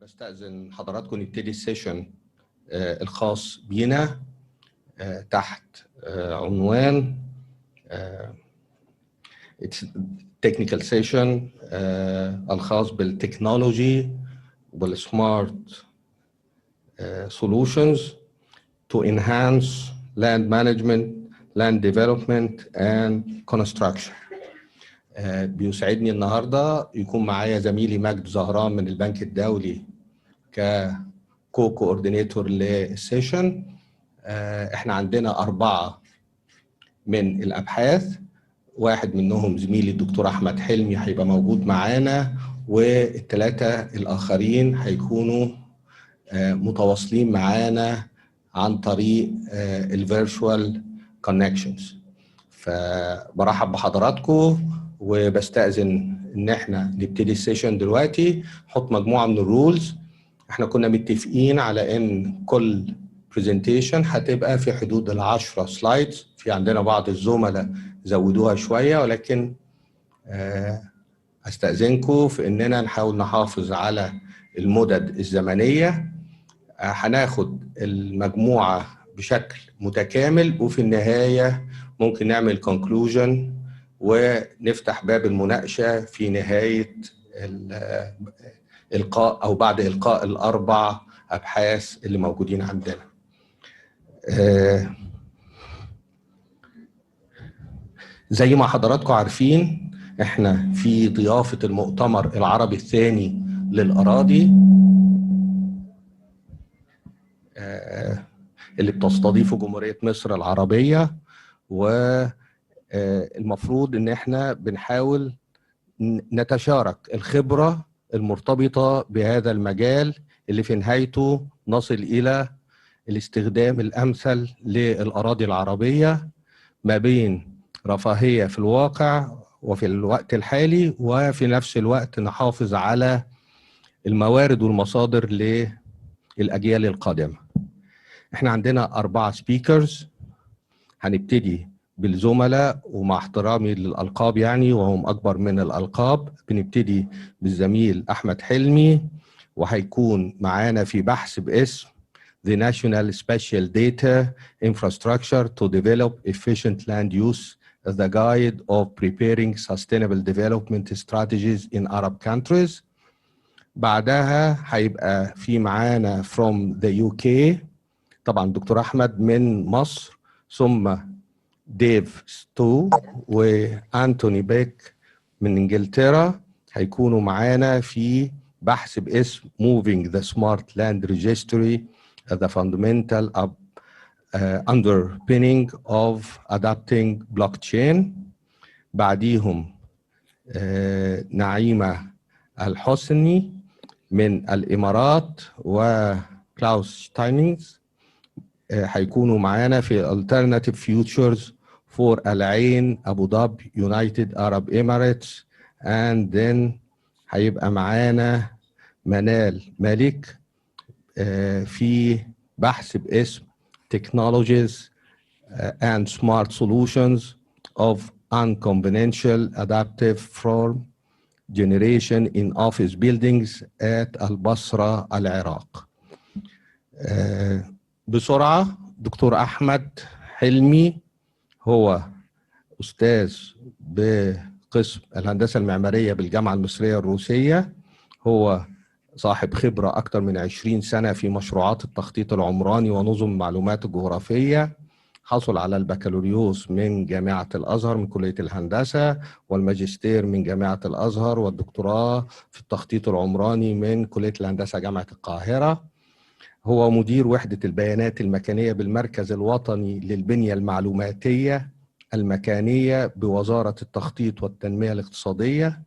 بستأذن حضراتكم نبتدي السيشن الخاص بينا تحت عنوان technical session الخاص بالتكنولوجي والسمارت solutions to enhance land management, land development and construction. بيسعدني النهارده يكون معايا زميلي مجد زهران من البنك الدولي كوردينيتور للسيشن. احنا عندنا 4 من الابحاث، واحد منهم زميلي الدكتور احمد حلمي هيبقى موجود معانا، والثلاثه الاخرين هيكونوا متواصلين معانا عن طريق الفيرتشوال كونكشنز. فبرحب بحضراتكم وبستأذن ان احنا نبتدي السيشن دلوقتي. حط مجموعه من الرولز. احنا كنا متفقين على ان كل برزنتيشن هتبقى في حدود 10 سلايدز. في عندنا بعض الزملاء زودوها شويه، ولكن استأذنكم في اننا نحاول نحافظ على المدد الزمنيه. هناخد المجموعه بشكل متكامل، وفي النهايه ممكن نعمل كونكلوجن ونفتح باب المناقشه في نهايه الإلقاء أو بعد إلقاء ال4 أبحاث اللي موجودين عندنا. زي ما حضراتكم عارفين، احنا في ضيافة المؤتمر العربي الثاني للأراضي اللي بتستضيفه جمهورية مصر العربية، والمفروض ان احنا بنحاول نتشارك الخبرة المرتبطة بهذا المجال اللي في نهايته نصل إلى الاستخدام الأمثل للأراضي العربية ما بين رفاهية في الواقع وفي الوقت الحالي، وفي نفس الوقت نحافظ على الموارد والمصادر للأجيال القادمة. احنا عندنا 4 سبيكرز. هنبتدي بالزملاء، ومع احترامي للألقاب يعني وهم أكبر من الألقاب، بنبتدي بالزميل أحمد حلمي، وهيكون معانا في بحث باسم The National Special Data Infrastructure to Develop Efficient Land Use, the Guide of Preparing Sustainable Development Strategies in Arab Countries. بعدها هيبقى في معانا from the UK طبعا دكتور أحمد من مصر، ثم ديف ستو وأنتوني بيك من إنجلترا هيكونوا معانا في بحث باسم Moving the Smart Land Registry the Fundamental Underpinning of Adapting Blockchain. بعديهم نعيمة الحسني من الإمارات وكلاوس شتاينينجز هيكونوا معانا في Alternative Futures for العين أبو ظبي United Arab Emirates. and then هيبقى معانا منال مالك في بحث باسم Technologies and Smart Solutions of Unconventional Adaptive Form Generation in Office Buildings at البصرة العراق. بسرعة، دكتور أحمد حلمي هو أستاذ بقسم الهندسة المعمارية بالجامعة المصرية الروسية. هو صاحب خبرة أكثر من 20 سنة في مشروعات التخطيط العمراني ونظم المعلومات الجغرافية. حصل على البكالوريوس من جامعة الأزهر من كلية الهندسة، والماجستير من جامعة الأزهر، والدكتوراه في التخطيط العمراني من كلية الهندسة جامعة القاهرة. هو مدير وحدة البيانات المكانية بالمركز الوطني للبنية المعلوماتية المكانية بوزارة التخطيط والتنمية الاقتصادية،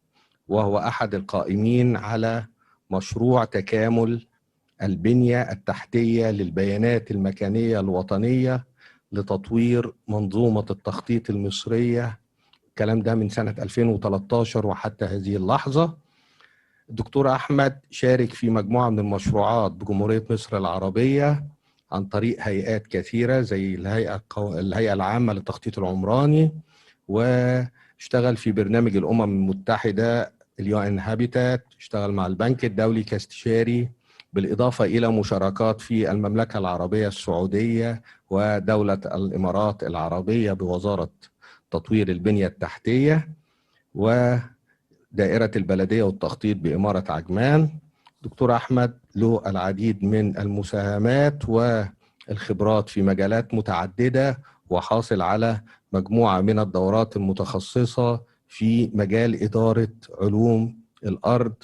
وهو أحد القائمين على مشروع تكامل البنية التحتية للبيانات المكانية الوطنية لتطوير منظومة التخطيط المصرية. الكلام ده من سنة 2013 وحتى هذه اللحظة. الدكتور أحمد شارك في مجموعة من المشروعات بجمهورية مصر العربية عن طريق هيئات كثيرة زي الهيئة العامة للتخطيط العمراني، واشتغل في برنامج الأمم المتحدة UN Habitat، اشتغل مع البنك الدولي كاستشاري بالإضافة إلى مشاركات في المملكة العربية السعودية ودولة الإمارات العربية بوزارة تطوير البنية التحتية، ودائرة البلدية والتخطيط بإمارة عجمان. دكتور أحمد له العديد من المساهمات والخبرات في مجالات متعددة، وحاصل على مجموعة من الدورات المتخصصة في مجال إدارة علوم الأرض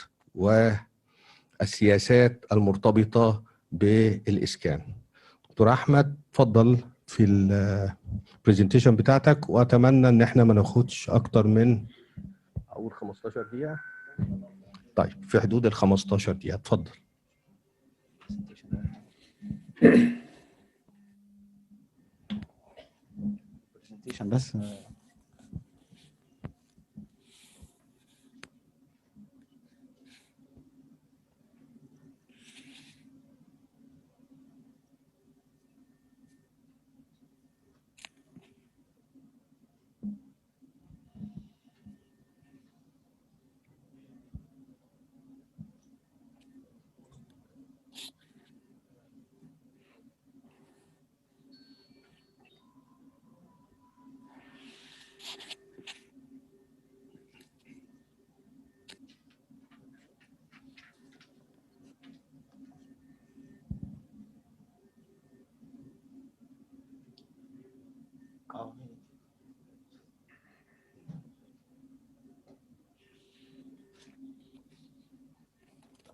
والسياسات المرتبطة بالإسكان. دكتور أحمد اتفضل في البرزنتيشن بتاعتك، وأتمنى إن احنا ما ناخدش أكتر من أول 15 دقيقة. طيب في حدود ال 15 دقيقة، اتفضل. بس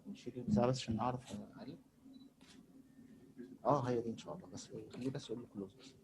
نشيل البتاع بس عشان اعرف عليه. هي دي ان شاء الله، بس خليه بس يقول لي كلوز بس.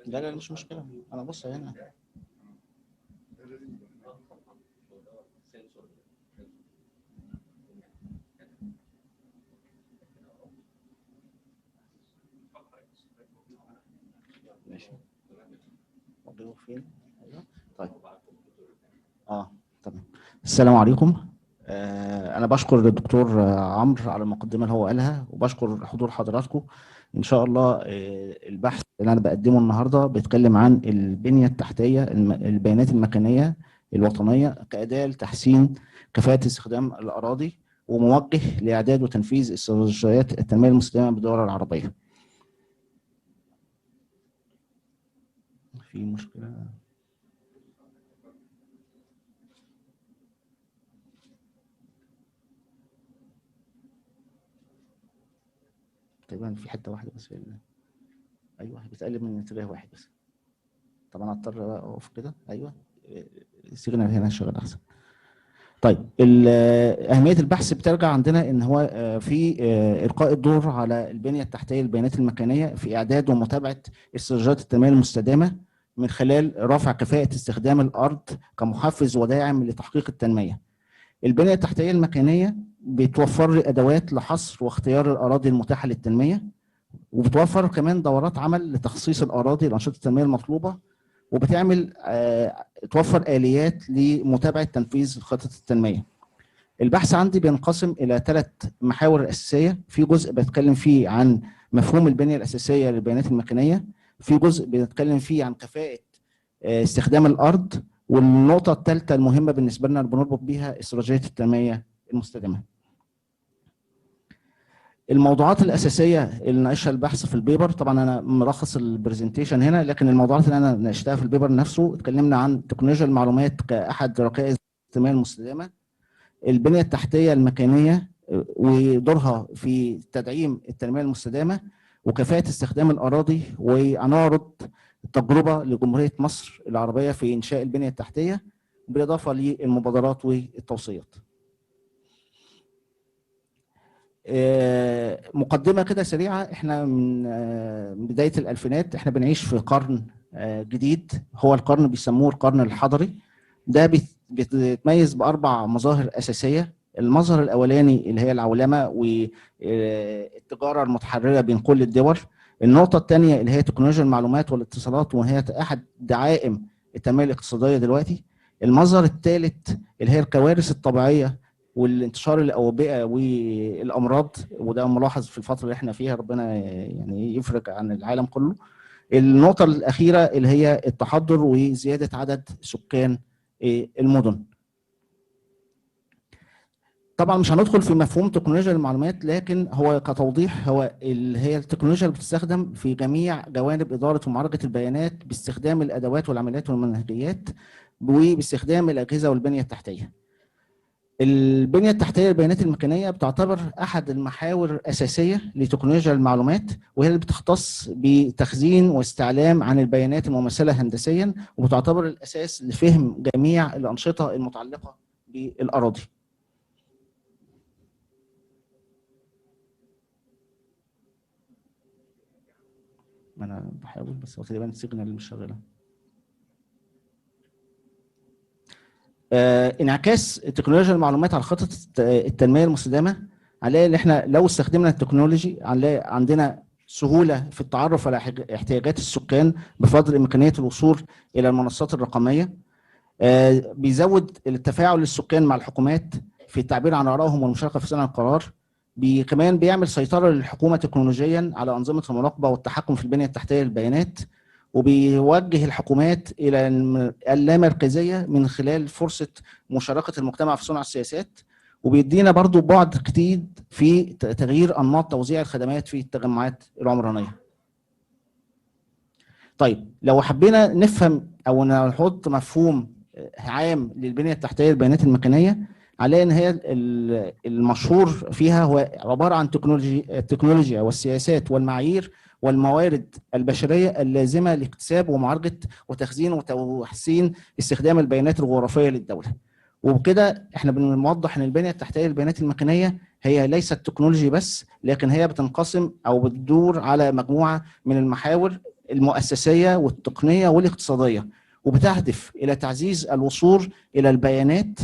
لا مش مشكلة، انا بص هنا. ماشي. موضوع فين؟ ايوه طيب. تمام. السلام عليكم. انا بشكر الدكتور عمرو على المقدمه اللي هو قالها، وبشكر حضور حضراتكم. ان شاء الله البحث اللي انا بقدمه النهارده بيتكلم عن البنيه التحتيه، البيانات المكانيه الوطنيه كاداه لتحسين كفاءه استخدام الاراضي، وموجه لاعداد وتنفيذ استراتيجيات التنميه المستدامه بالدول العربيه. في مشكله؟ تقريبا في حته واحده بس ايوه بتقلب من اتجاه واحد بس. طب انا اضطر بقى اقف كده. ايوه السيجنال هنا شغال احسن. طيب اهميه البحث بترجع عندنا ان هو في القاء الدور على البنيه التحتيه البيانات المكانيه في اعداد ومتابعه استراتيجيات التنميه المستدامه من خلال رفع كفاءه استخدام الارض كمحفز وداعم لتحقيق التنميه. البنيه التحتيه المكانيه بتوفر لي ادوات لحصر واختيار الاراضي المتاحه للتنميه، وبتوفر كمان دورات عمل لتخصيص الاراضي لانشطه التنميه المطلوبه، وبتعمل توفر اليات لمتابعه تنفيذ خطط التنميه. البحث عندي بينقسم الى 3 محاور اساسيه. في جزء بتكلم فيه عن مفهوم البنيه الاساسيه للبيانات المكانيه، في جزء بنتكلم فيه عن كفاءة استخدام الأرض، والنقطة الثالثة المهمة بالنسبة لنا اللي بنربط بيها استراتيجية التنمية المستدامة. الموضوعات الأساسية اللي ناقشها البحث في البيبر، طبعا أنا ملخص البرزنتيشن هنا، لكن الموضوعات اللي أنا ناقشتها في البيبر نفسه اتكلمنا عن تكنولوجيا المعلومات كأحد ركائز التنمية المستدامة، البنية التحتية المكانية ودورها في تدعيم التنمية المستدامة، وكفاءة استخدام الأراضي، وهنعرض تجربة لجمهورية مصر العربية في إنشاء البنية التحتية بالإضافة للمبادرات والتوصيات. مقدمة كده سريعة، احنا من بداية الألفينات احنا بنعيش في قرن جديد، هو القرن بيسموه القرن الحضري. ده بيتميز بأربع مظاهر أساسية. المظهر الأولاني اللي هي العولمة والتجارة المتحررة بين كل الدول. النقطة الثانية اللي هي تكنولوجيا المعلومات والاتصالات، وهي أحد دعائم التنمية الاقتصادية دلوقتي. المظهر الثالث اللي هي الكوارث الطبيعية والانتشار الأوبئة والأمراض، وده ملاحظ في الفترة اللي احنا فيها، ربنا يعني يفرج عن العالم كله. النقطة الأخيرة اللي هي التحضر وزيادة عدد سكان المدن. طبعا مش هندخل في مفهوم تكنولوجيا المعلومات، لكن هو كتوضيح هو اللي هي التكنولوجيا اللي بتستخدم في جميع جوانب إدارة ومعالجة البيانات باستخدام الأدوات والعمليات والمنهجيات وباستخدام الأجهزة والبنية التحتية. البنية التحتية للبيانات المكانية بتعتبر أحد المحاور الأساسية لتكنولوجيا المعلومات، وهي اللي بتختص بتخزين واستعلام عن البيانات الممثلة هندسيا، وبتعتبر الأساس لفهم جميع الأنشطة المتعلقة بالأراضي. ما أنا بحاول بس هو تقريبا السيجنال مش شغالة. انعكاس تكنولوجيا المعلومات على خطط التنميه المستدامه، هنلاقي ان احنا لو استخدمنا التكنولوجي هنلاقي عندنا سهوله في التعرف على احتياجات السكان بفضل امكانيه الوصول الى المنصات الرقميه. بيزود التفاعل للسكان مع الحكومات في التعبير عن ارائهم والمشاركه في صنع القرار. كمان بيعمل سيطره للحكومه تكنولوجيا على انظمه المراقبه والتحكم في البنيه التحتيه للبيانات، وبيوجه الحكومات الى اللامركزيه من خلال فرصه مشاركه المجتمع في صنع السياسات، وبيدينا برضو بعد جديد في تغيير انماط توزيع الخدمات في التجمعات العمرانيه. طيب لو حبينا نفهم او نحط مفهوم عام للبنيه التحتيه للبيانات المكانيه، هنلاقي ان هي المشهور فيها هو عباره عن التكنولوجيا والسياسات والمعايير والموارد البشريه اللازمه لاكتساب ومعالجه وتخزين وتحسين استخدام البيانات الجغرافيه للدوله. وبكده احنا بنوضح ان البنيه التحتيه للبيانات المكانيه هي ليست تكنولوجي بس، لكن هي بتنقسم او بتدور على مجموعه من المحاور المؤسسيه والتقنيه والاقتصاديه، وبتهدف الى تعزيز الوصول الى البيانات.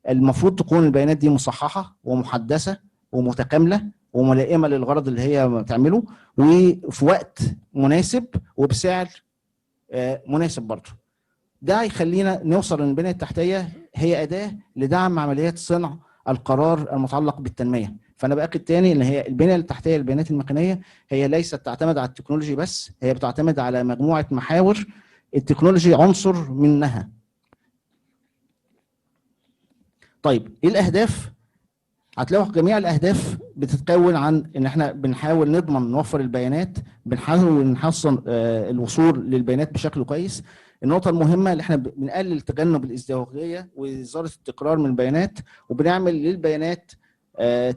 المفروض تكون البيانات دي مصححه ومحدثه ومتكامله وملائمه للغرض اللي هي بتعمله، وفي وقت مناسب وبسعر مناسب برضه. ده هيخلينا نوصل ان البنيه التحتيه هي اداه لدعم عمليات صنع القرار المتعلق بالتنميه. فانا باكد تاني ان هي البنيه التحتيه للبيانات المكانيه هي ليست تعتمد على التكنولوجي بس، هي بتعتمد على مجموعه محاور التكنولوجي عنصر منها. طيب ايه الاهداف؟ هتلاقوا جميع الاهداف بتتكون عن ان احنا بنحاول نضمن نوفر البيانات، بنحاول نحصن الوصول للبيانات بشكل كويس. النقطه المهمه اللي احنا بنقلل تجنب الازدواجيه وإزالة التكرار من البيانات، وبنعمل للبيانات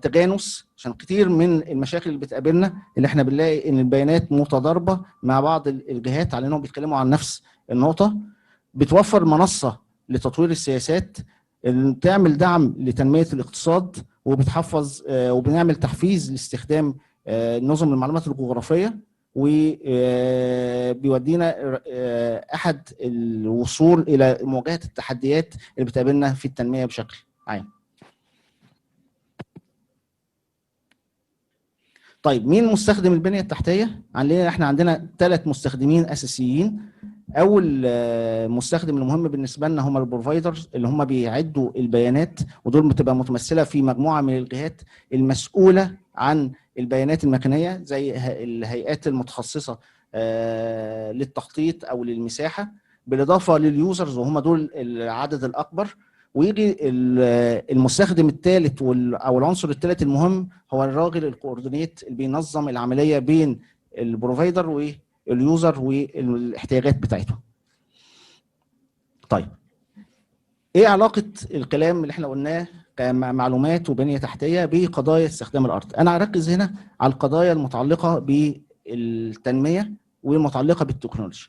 تجانس، عشان كتير من المشاكل اللي بتقابلنا اللي احنا بنلاقي ان البيانات متضاربه مع بعض الجهات على انهم بيتكلموا عن نفس النقطه. بتوفر منصه لتطوير السياسات، تعمل دعم لتنميه الاقتصاد، وبتحفظ وبنعمل تحفيز لاستخدام نظم المعلومات الجغرافيه، وبيودينا احد الوصول الى مواجهه التحديات اللي بتقابلنا في التنميه بشكل عام. طيب مين مستخدم البنيه التحتيه؟ احنا عندنا 3 مستخدمين اساسيين. اول مستخدم المهم بالنسبه لنا هم البروفايدرز اللي هم بيعدوا البيانات، ودول بتبقى متمثله في مجموعه من الجهات المسؤوله عن البيانات المكانيه زي الهيئات المتخصصه للتخطيط او للمساحه، بالاضافه لليوزرز وهم دول العدد الاكبر. ويجي المستخدم الثالث او العنصر الثالث المهم هو الراجل الكوردينيت اللي بينظم العمليه بين البروفايدر واليوزر والاحتياجات بتاعته. طيب ايه علاقه الكلام اللي احنا قلناه كمعلومات وبنيه تحتيه بقضايا استخدام الارض؟ انا هركز هنا على القضايا المتعلقه بالتنميه والمتعلقه بالتكنولوجيا.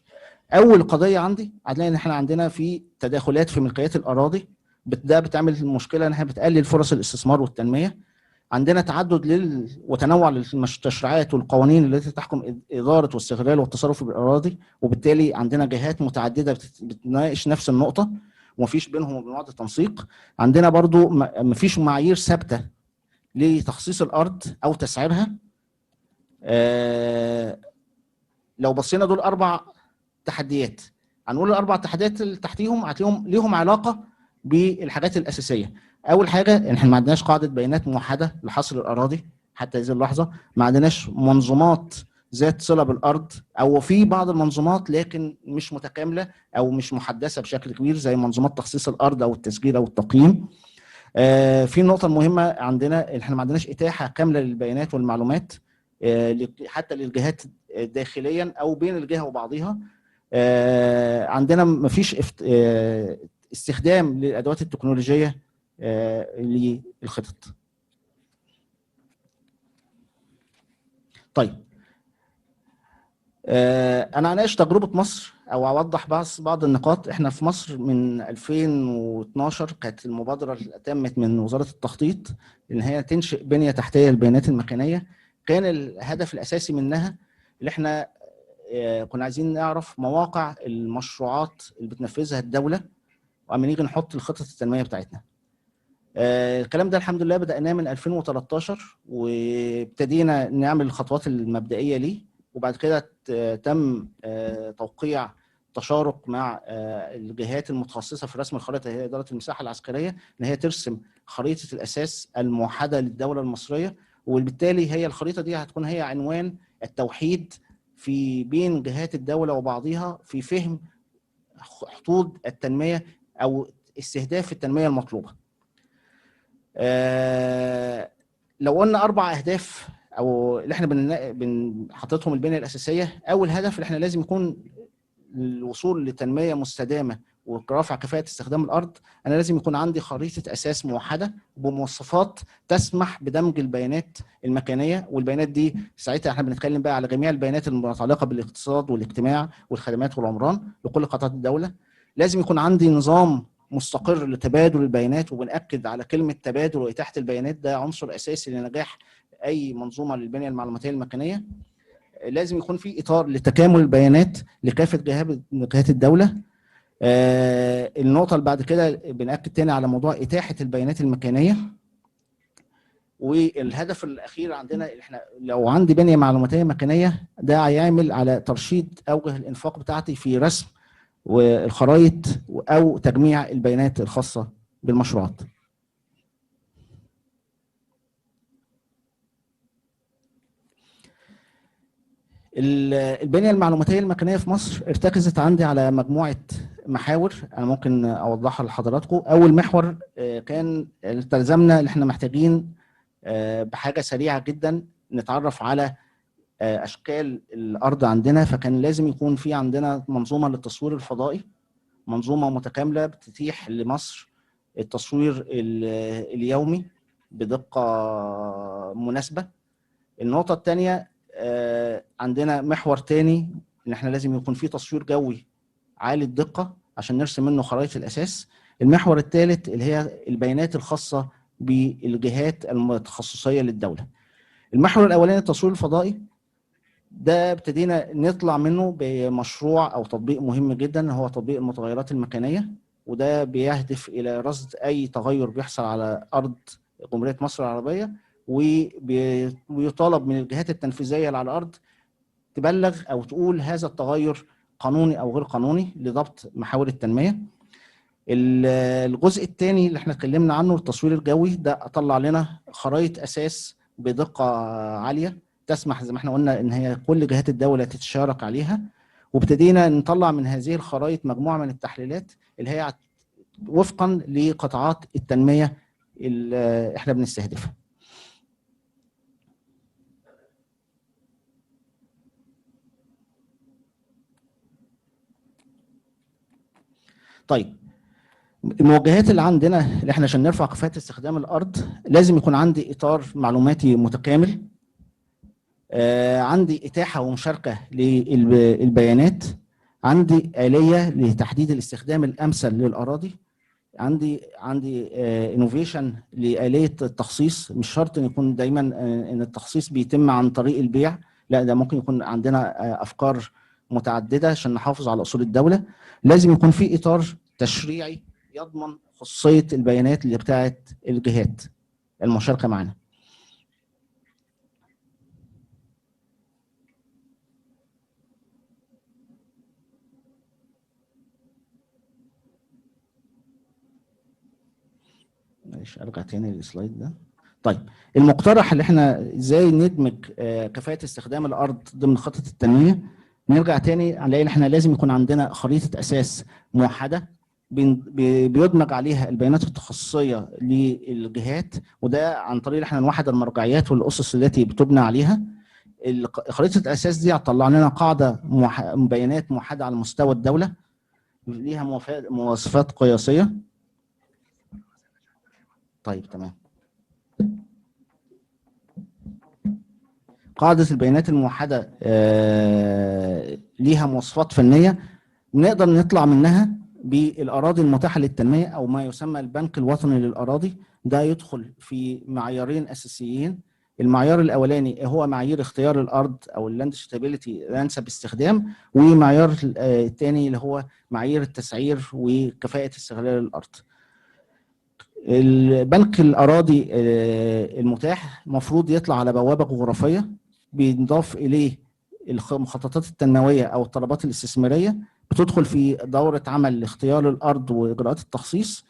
اول قضيه عندي هتلاقي ان احنا عندنا في تداخلات في ملكيات الاراضي، ده بتعمل مشكله انها بتقلل فرص الاستثمار والتنميه. عندنا تعدد وتنوع للتشريعات والقوانين التي تحكم اداره واستغلال والتصرف بالاراضي، وبالتالي عندنا جهات متعدده بتناقش نفس النقطه ومفيش بينهم وبين بعض تنسيق. عندنا برضو مفيش معايير ثابته لتخصيص الارض او تسعيرها. لو بصينا دول 4 تحديات، هنقول ال4 تحديات اللي تحتيهم هتلاقيهم ليهم علاقه بالحاجات الاساسيه. اول حاجه احنا ما عندناش قاعده بيانات موحده لحصر الاراضي حتى هذه اللحظه، ما عندناش منظومات ذات صله بالارض، او في بعض المنظومات لكن مش متكامله او مش محدثه بشكل كبير زي منظومات تخصيص الارض او التسجيل او التقييم. في نقطه مهمه عندنا، احنا ما عندناش اتاحه كامله للبيانات والمعلومات حتى للجهات داخليا او بين الجهه وبعضها. عندنا مفيش استخدام للادوات التكنولوجيه للخطط. طيب انا هناقش تجربه مصر او اوضح بعض النقاط. احنا في مصر من 2012 كانت المبادره اللي تمت من وزاره التخطيط ان هي تنشئ بنيه تحتيه للبيانات المكانيه. كان الهدف الاساسي منها اللي احنا كنا عايزين نعرف مواقع المشروعات اللي بتنفذها الدوله وعم نيجي نحط الخطط التنميه بتاعتنا. الكلام ده الحمد لله بدأناه من 2013 وابتدينا نعمل الخطوات المبدئيه ليه، وبعد كده تم توقيع تشارك مع الجهات المتخصصه في رسم الخريطه، هي اداره المساحه العسكريه، ان هي ترسم خريطه الاساس الموحده للدوله المصريه. وبالتالي هي الخريطه دي هتكون هي عنوان التوحيد في بين جهات الدوله وبعضها في فهم خطوط التنميه او استهداف التنميه المطلوبه. لو قلنا 4 اهداف او اللي احنا حاططهم البنيه الاساسيه، اول هدف اللي احنا لازم يكون الوصول لتنميه مستدامه ورفع كفاءه استخدام الارض. انا لازم يكون عندي خريطه اساس موحده بمواصفات تسمح بدمج البيانات المكانيه، والبيانات دي ساعتها احنا بنتكلم بقى على جميع البيانات المتعلقه بالاقتصاد والاجتماع والخدمات والعمران لكل قطاعات الدوله. لازم يكون عندي نظام مستقر لتبادل البيانات، وبنأكد على كلمه تبادل واتاحه البيانات، ده عنصر اساسي لنجاح اي منظومه للبنيه المعلوماتيه المكانيه. لازم يكون في اطار لتكامل البيانات لكافه جهات الدوله. النقطه اللي بعد كده بنأكد تاني على موضوع اتاحه البيانات المكانيه. والهدف الاخير عندنا احنا لو عندي بنيه معلوماتيه مكانيه، ده هيعمل على ترشيد اوجه الانفاق بتاعتي في رسم والخرائط او تجميع البيانات الخاصه بالمشروعات. البنيه المعلوماتيه المكانيه في مصر ارتكزت عندي على مجموعه محاور انا ممكن اوضحها لحضراتكم. اول محور كان التزمنا ان احنا محتاجين بحاجه سريعه جدا نتعرف على اشكال الارض عندنا، فكان لازم يكون في عندنا منظومه للتصوير الفضائي، منظومه متكامله بتتيح لمصر التصوير اليومي بدقه مناسبه. النقطه الثانيه عندنا محور تاني ان احنا لازم يكون في تصوير جوي عالي الدقه عشان نرسم منه خرائط الاساس. المحور الثالث اللي هي البيانات الخاصه بالجهات التخصصيه للدوله. المحور الاولاني التصوير الفضائي، ده ابتدينا نطلع منه بمشروع او تطبيق مهم جدا هو تطبيق المتغيرات المكانيه، وده بيهدف الى رصد اي تغير بيحصل على ارض جمهوريه مصر العربيه، ويطالب من الجهات التنفيذيه اللي على الارض تبلغ او تقول هذا التغير قانوني او غير قانوني لضبط محاور التنميه. الجزء الثاني اللي احنا اتكلمنا عنه التصوير الجوي، ده طلع لنا خرائط اساس بدقه عاليه تسمح زي ما احنا قلنا ان هي كل جهات الدوله تتشارك عليها، وابتدينا نطلع من هذه الخرائط مجموعه من التحليلات اللي هي وفقا لقطاعات التنميه اللي احنا بنستهدفها. طيب الموجهات اللي عندنا اللي احنا عشان نرفع كفاءة استخدام الأرض لازم يكون عندي إطار معلوماتي متكامل، عندي إتاحة ومشاركة للبيانات، عندي آلية لتحديد الاستخدام الأمثل للأراضي، عندي انوفيشن لآلية التخصيص. مش شرط ان يكون دايما ان التخصيص بيتم عن طريق البيع، لا ده ممكن يكون عندنا افكار متعدده عشان نحافظ على اصول الدوله. لازم يكون في اطار تشريعي يضمن خصوصيه البيانات اللي بتاعت الجهات المشاركه معنا. معلش ارجع تاني للسلايد ده. طيب المقترح اللي احنا ازاي ندمج كفاءة استخدام الارض ضمن خطة التنمية. نرجع تاني هنلاقي ان احنا لازم يكون عندنا خريطة اساس موحدة بيدمج عليها البيانات التخصصية للجهات، وده عن طريق ان احنا نوحد المرجعيات والاسس التي بتبنى عليها. خريطة الاساس دي هتطلع لنا قاعدة بيانات موحدة على مستوى الدولة ليها مواصفات قياسية. طيب تمام. قاعدة البيانات الموحدة ليها مواصفات فنية نقدر نطلع منها بالأراضي المتاحة للتنمية أو ما يسمى البنك الوطني للأراضي. ده يدخل في معيارين أساسيين. المعيار الأولاني هو معايير اختيار الأرض أو اللاند سوتابيليتي الأنسب استخدام، والمعيار الثاني اللي هو معايير التسعير وكفاءة استغلال الأرض. البنك الأراضي المتاح المفروض يطلع على بوابة جغرافية بينضاف إليه المخططات التنموية أو الطلبات الاستثمارية، بتدخل في دورة عمل لاختيار الأرض وإجراءات التخصيص.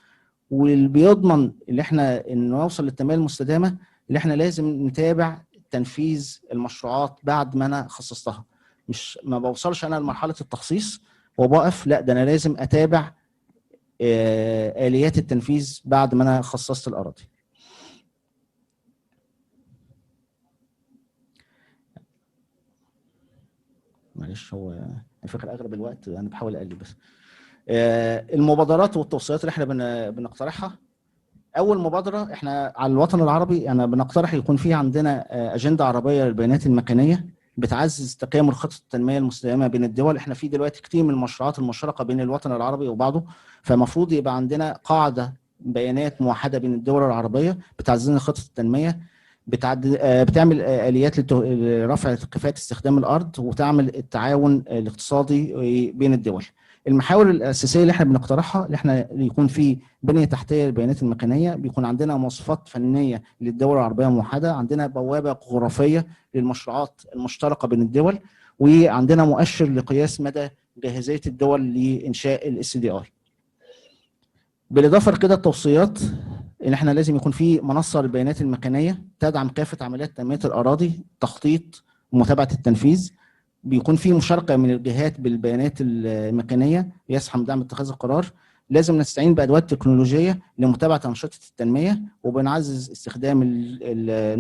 واللي بيضمن اللي احنا إن نوصل للتنمية المستدامة اللي احنا لازم نتابع تنفيذ المشروعات بعد ما أنا خصصتها. مش ما بوصلش أنا لمرحلة التخصيص وبقف، لا ده أنا لازم أتابع آليات التنفيذ بعد ما أنا خصصت الأراضي. معلش هو الفكرة أغلب الوقت أنا بحاول أقلب بس. المبادرات والتوصيات اللي احنا بنقترحها. أول مبادرة احنا على الوطن العربي أنا بنقترح يكون في عندنا أجندة عربية للبيانات المكانية بتعزز تكامل خطة التنمية المستدامة بين الدول. احنا في دلوقتي كتير من المشروعات المشتركة بين الوطن العربي وبعضه، فمفروض يبقى عندنا قاعدة بيانات موحدة بين الدول العربية بتعزز لنا خطة التنمية، بتعمل آليات لرفع كفاءة استخدام الأرض وتعمل التعاون الاقتصادي بين الدول. المحاور الأساسية اللي احنا بنقترحها اللي احنا يكون في بنية تحتية للبيانات المكانية، بيكون عندنا مواصفات فنية للدول العربية الموحدة، عندنا بوابة جغرافية للمشروعات المشتركة بين الدول، وعندنا مؤشر لقياس مدى جاهزية الدول لإنشاء الاس دي اي. بالإضافة لكده التوصيات ان احنا لازم يكون في منصه للبيانات المكانيه تدعم كافه عمليات تنميه الاراضي، تخطيط ومتابعه التنفيذ. بيكون في مشاركه من الجهات بالبيانات المكانيه يسهم دعم اتخاذ القرار. لازم نستعين بادوات تكنولوجيه لمتابعه انشطه التنميه، وبنعزز استخدام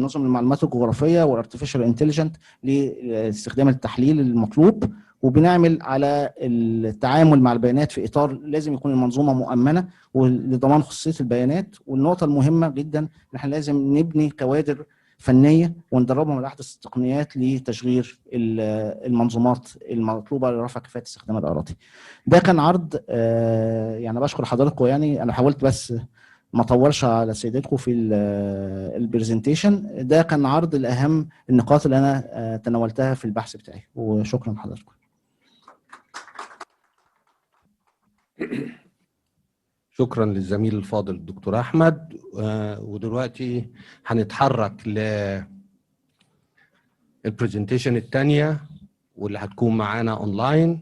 نظم المعلومات الجغرافيه والارتفيشال انتليجنت لاستخدام التحليل المطلوب. وبنعمل على التعامل مع البيانات في اطار لازم يكون المنظومه مؤمنه ولضمان خصوصيه البيانات. والنقطه المهمه جدا ان احنا لازم نبني كوادر فنيه وندربهم على احدث التقنيات لتشغيل المنظومات المطلوبه لرفع كفاءه استخدام الاراضي. ده كان عرض يعني بشكر حضراتكم. يعني انا حاولت بس ما اطولش على سيادتكم في البرزنتيشن. ده كان عرض الاهم النقاط اللي انا تناولتها في البحث بتاعي، وشكرا لحضراتكم. شكرا للزميل الفاضل الدكتور احمد. ودلوقتي هنتحرك للبرزنتيشن الثانيه واللي هتكون معانا اونلاين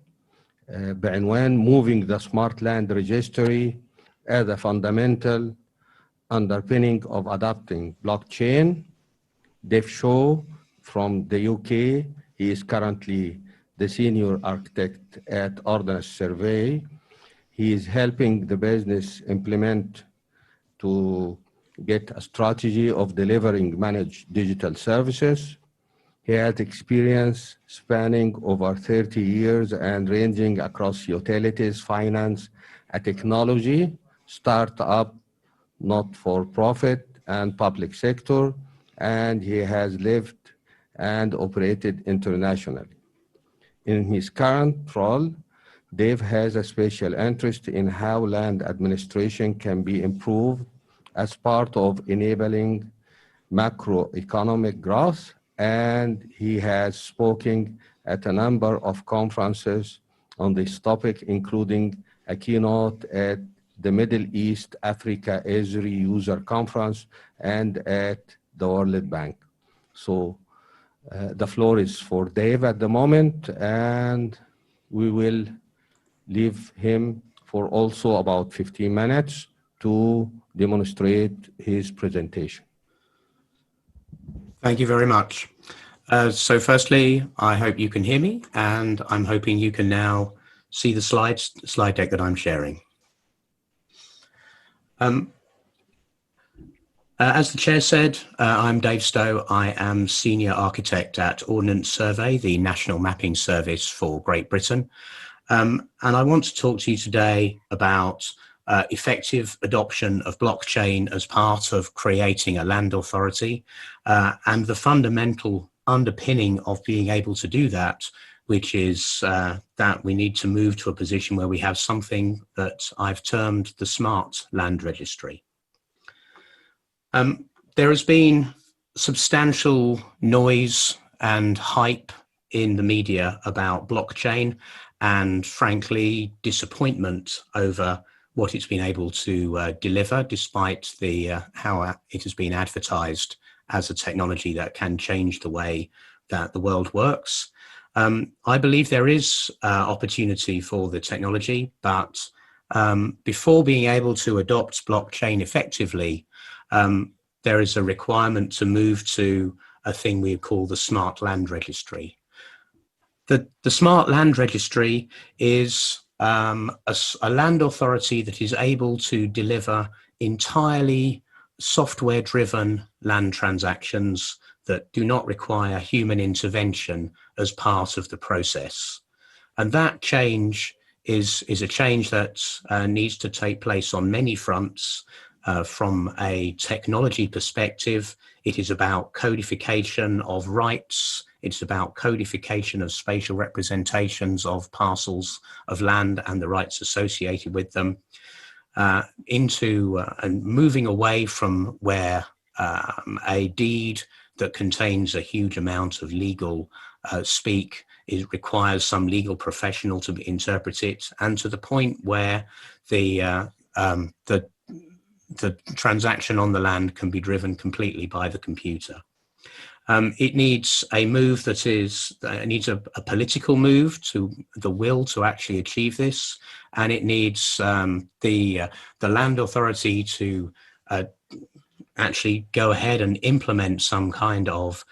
بعنوان Moving the Smart Land Registry as a Fundamental Underpinning of Adopting Blockchain. Dave Shaw from the UK. He is currently the senior architect at Ordnance Survey. He is helping the business implement to get a strategy of delivering managed digital services. He has experience spanning over 30 years and ranging across utilities, finance, and technology, startup, not-for-profit, and public sector, and he has lived and operated internationally. In his current role, Dave has a special interest in how land administration can be improved as part of enabling macroeconomic growth, and he has spoken at a number of conferences on this topic, including a keynote at the Middle East Africa Esri User Conference and at the World Bank. So the floor is for Dave at the moment, and we will leave him for also about 15 minutes to demonstrate his presentation. Thank you very much. So firstly, I hope you can hear me, and I'm hoping you can now see the slide deck that I'm sharing. As the chair said, I'm Dave Stowe. I am Senior Architect at Ordnance Survey, the National Mapping Service for Great Britain. And I want to talk to you today about effective adoption of blockchain as part of creating a land authority, and the fundamental underpinning of being able to do that, which is that we need to move to a position where we have something that I've termed the smart land registry. There has been substantial noise and hype in the media about blockchain, and frankly, disappointment over what it's been able to deliver, despite the how it has been advertised as a technology that can change the way that the world works. I believe there is opportunity for the technology, but before being able to adopt blockchain effectively, there is a requirement to move to a thing we call the Smart Land Registry. The Smart Land Registry is a land authority that is able to deliver entirely software-driven land transactions that do not require human intervention as part of the process. And that change is a change that needs to take place on many fronts. From a technology perspective, it is about codification of rights. It's about codification of spatial representations of parcels of land and the rights associated with them, and moving away from where a deed that contains a huge amount of legal speak requires some legal professional to interpret it, and to the point where the transaction on the land can be driven completely by the computer. It needs a move that needs a political move, to the will to actually achieve this, and it needs the land authority to actually go ahead and implement some kind of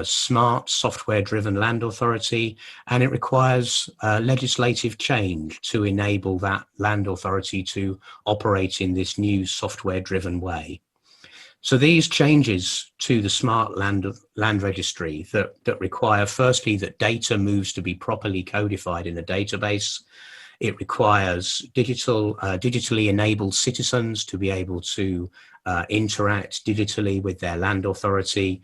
smart software-driven land authority, and it requires legislative change to enable that land authority to operate in this new software-driven way. So these changes to the Smart Land Registry that require, firstly, that data moves to be properly codified in a database. It requires digitally enabled citizens to be able to interact digitally with their land authority.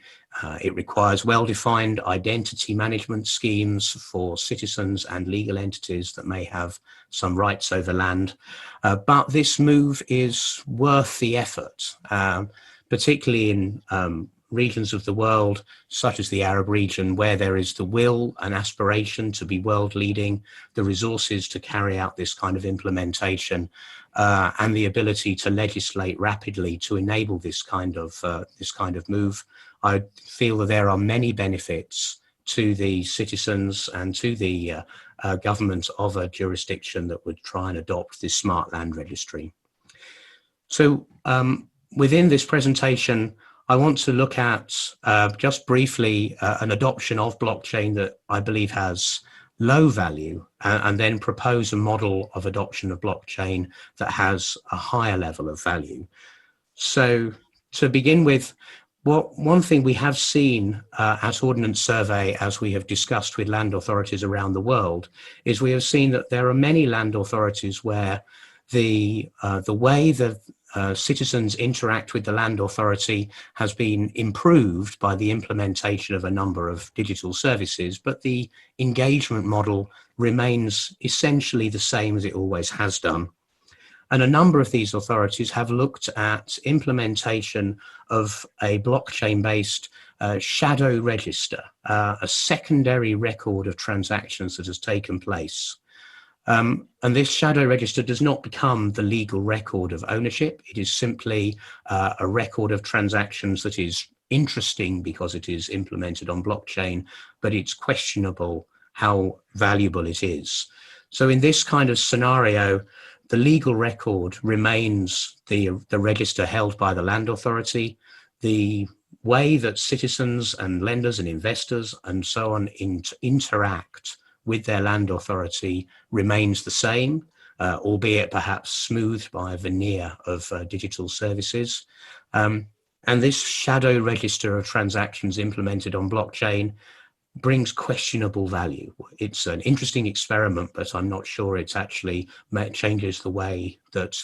It requires well-defined identity management schemes for citizens and legal entities that may have some rights over land. But this move is worth the effort, particularly in regions of the world, such as the Arab region, where there is the will and aspiration to be world leading, the resources to carry out this kind of implementation, and the ability to legislate rapidly to enable this kind of move. I feel that there are many benefits to the citizens and to the government of a jurisdiction that would try and adopt this Smart Land Registry. So within this presentation, I want to look at just briefly an adoption of blockchain that I believe has low value, and then propose a model of adoption of blockchain that has a higher level of value. So to begin with, one thing we have seen at Ordnance Survey, as we have discussed with land authorities around the world, is we have seen that there are many land authorities where the way that citizens interact with the land authority has been improved by the implementation of a number of digital services, but the engagement model remains essentially the same as it always has done. And a number of these authorities have looked at implementation of a blockchain-based shadow register, a secondary record of transactions that has taken place. And this shadow register does not become the legal record of ownership. It is simply a record of transactions that is interesting because it is implemented on blockchain, but it's questionable how valuable it is. So in this kind of scenario, the legal record remains the register held by the land authority. The way that citizens and lenders and investors and so on interact with their land authority remains the same, albeit perhaps smoothed by a veneer of digital services. And this shadow register of transactions implemented on blockchain brings questionable value. It's an interesting experiment, but I'm not sure it's actually changes the way that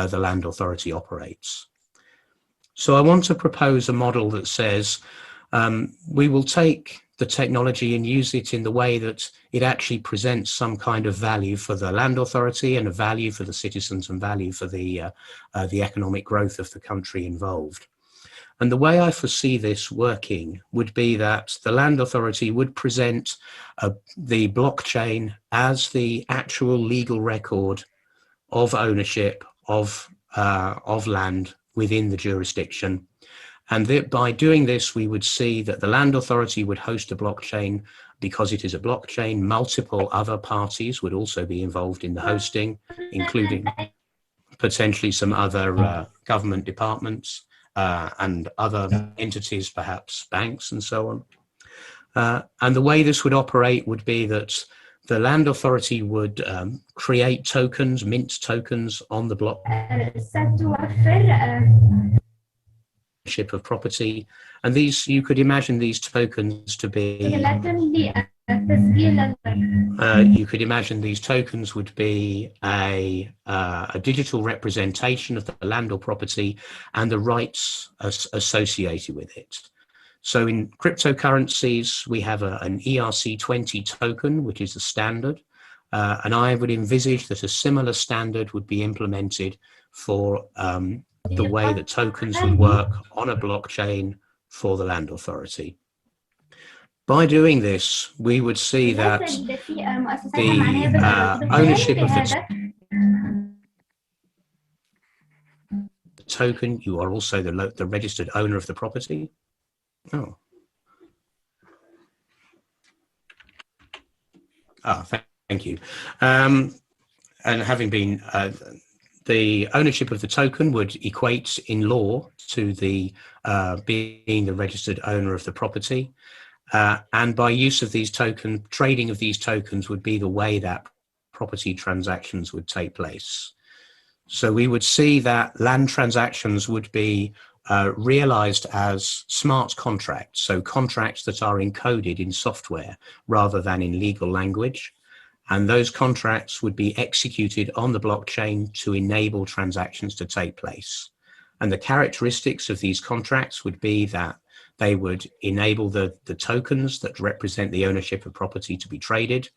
the land authority operates. So I want to propose a model that says we will take the technology and use it in the way that it actually presents some kind of value for the land authority and a value for the citizens and value for the economic growth of the country involved. And the way I foresee this working would be that the land authority would present the blockchain as the actual legal record of ownership of land within the jurisdiction. And by doing this, we would see that the land authority would host a blockchain. Because it is a blockchain, multiple other parties would also be involved in the hosting, including potentially some other government departments and other entities, perhaps banks and so on. And the way this would operate would be that the land authority would create tokens, mint tokens on the block of property, and these, you could imagine these tokens to be you could imagine these tokens would be a digital representation of the land or property and the rights associated with it. So in cryptocurrencies, we have an ERC20 token, which is the standard, and I would envisage that a similar standard would be implemented for the way that tokens would work on a blockchain for the land authority. By doing this, we would see that the ownership of the token, you are also the registered owner of the property. Oh. Thank you. And having been the ownership of the token would equate in law to the being the registered owner of the property. And by use of these tokens, trading of these tokens would be the way that property transactions would take place. So we would see that land transactions would be realized as smart contracts, so contracts that are encoded in software rather than in legal language. And those contracts would be executed on the blockchain to enable transactions to take place. And the characteristics of these contracts would be that they would enable the tokens that represent the ownership of property to be traded.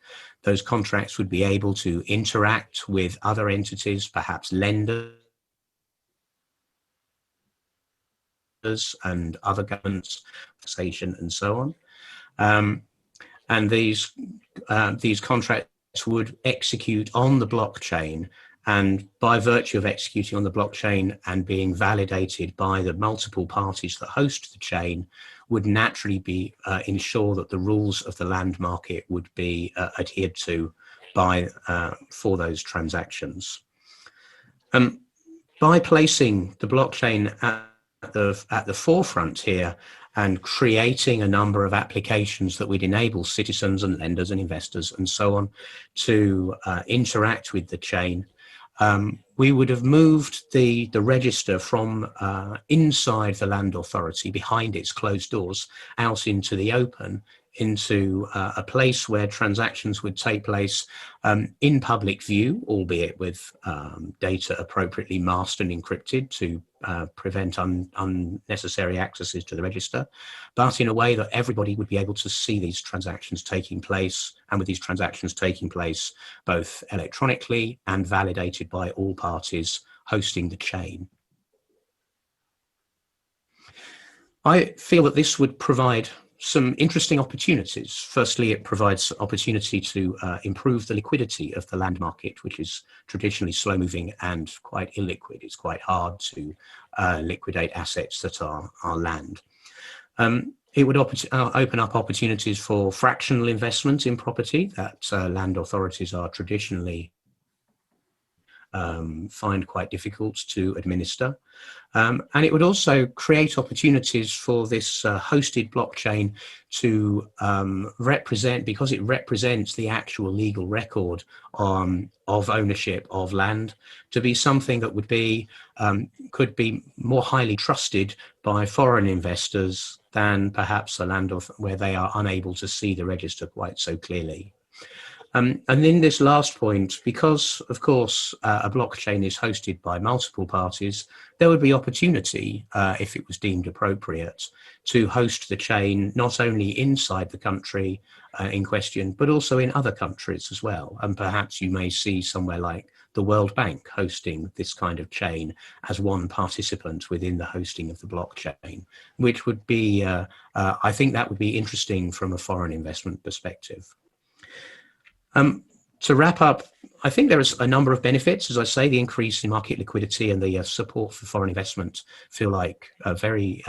Those contracts would be able to interact with other entities, perhaps lenders and other governments, and so on. And these contracts would execute on the blockchain, and by virtue of executing on the blockchain and being validated by the multiple parties that host the chain, would naturally be ensure that the rules of the land market would be adhered to by for those transactions. By placing the blockchain at the forefront here and creating a number of applications that would enable citizens and lenders and investors and so on to interact with the chain, we would have moved the register from inside the land authority, behind its closed doors, out into the open, into a place where transactions would take place in public view, albeit with data appropriately masked and encrypted to prevent unnecessary accesses to the register, but in a way that everybody would be able to see these transactions taking place, and with these transactions taking place both electronically and validated by all parties hosting the chain. I feel that this would provide some interesting opportunities. Firstly, it provides opportunity to improve the liquidity of the land market, which is traditionally slow moving and quite illiquid. It's quite hard to liquidate assets that are land. It would open up opportunities for fractional investment in property that land authorities are traditionally find quite difficult to administer. And it would also create opportunities for this hosted blockchain to represent, because it represents the actual legal record of ownership of land, to be something that would be could be more highly trusted by foreign investors than perhaps a land where they are unable to see the register quite so clearly. And in this last point, because, of course, a blockchain is hosted by multiple parties, there would be opportunity, if it was deemed appropriate, to host the chain not only inside the country in question, but also in other countries as well. And perhaps you may see somewhere like the World Bank hosting this kind of chain as one participant within the hosting of the blockchain, which would be, I think that would be interesting from a foreign investment perspective. To wrap up, I think there is a number of benefits. As I say, the increase in market liquidity and the support for foreign investment feel like very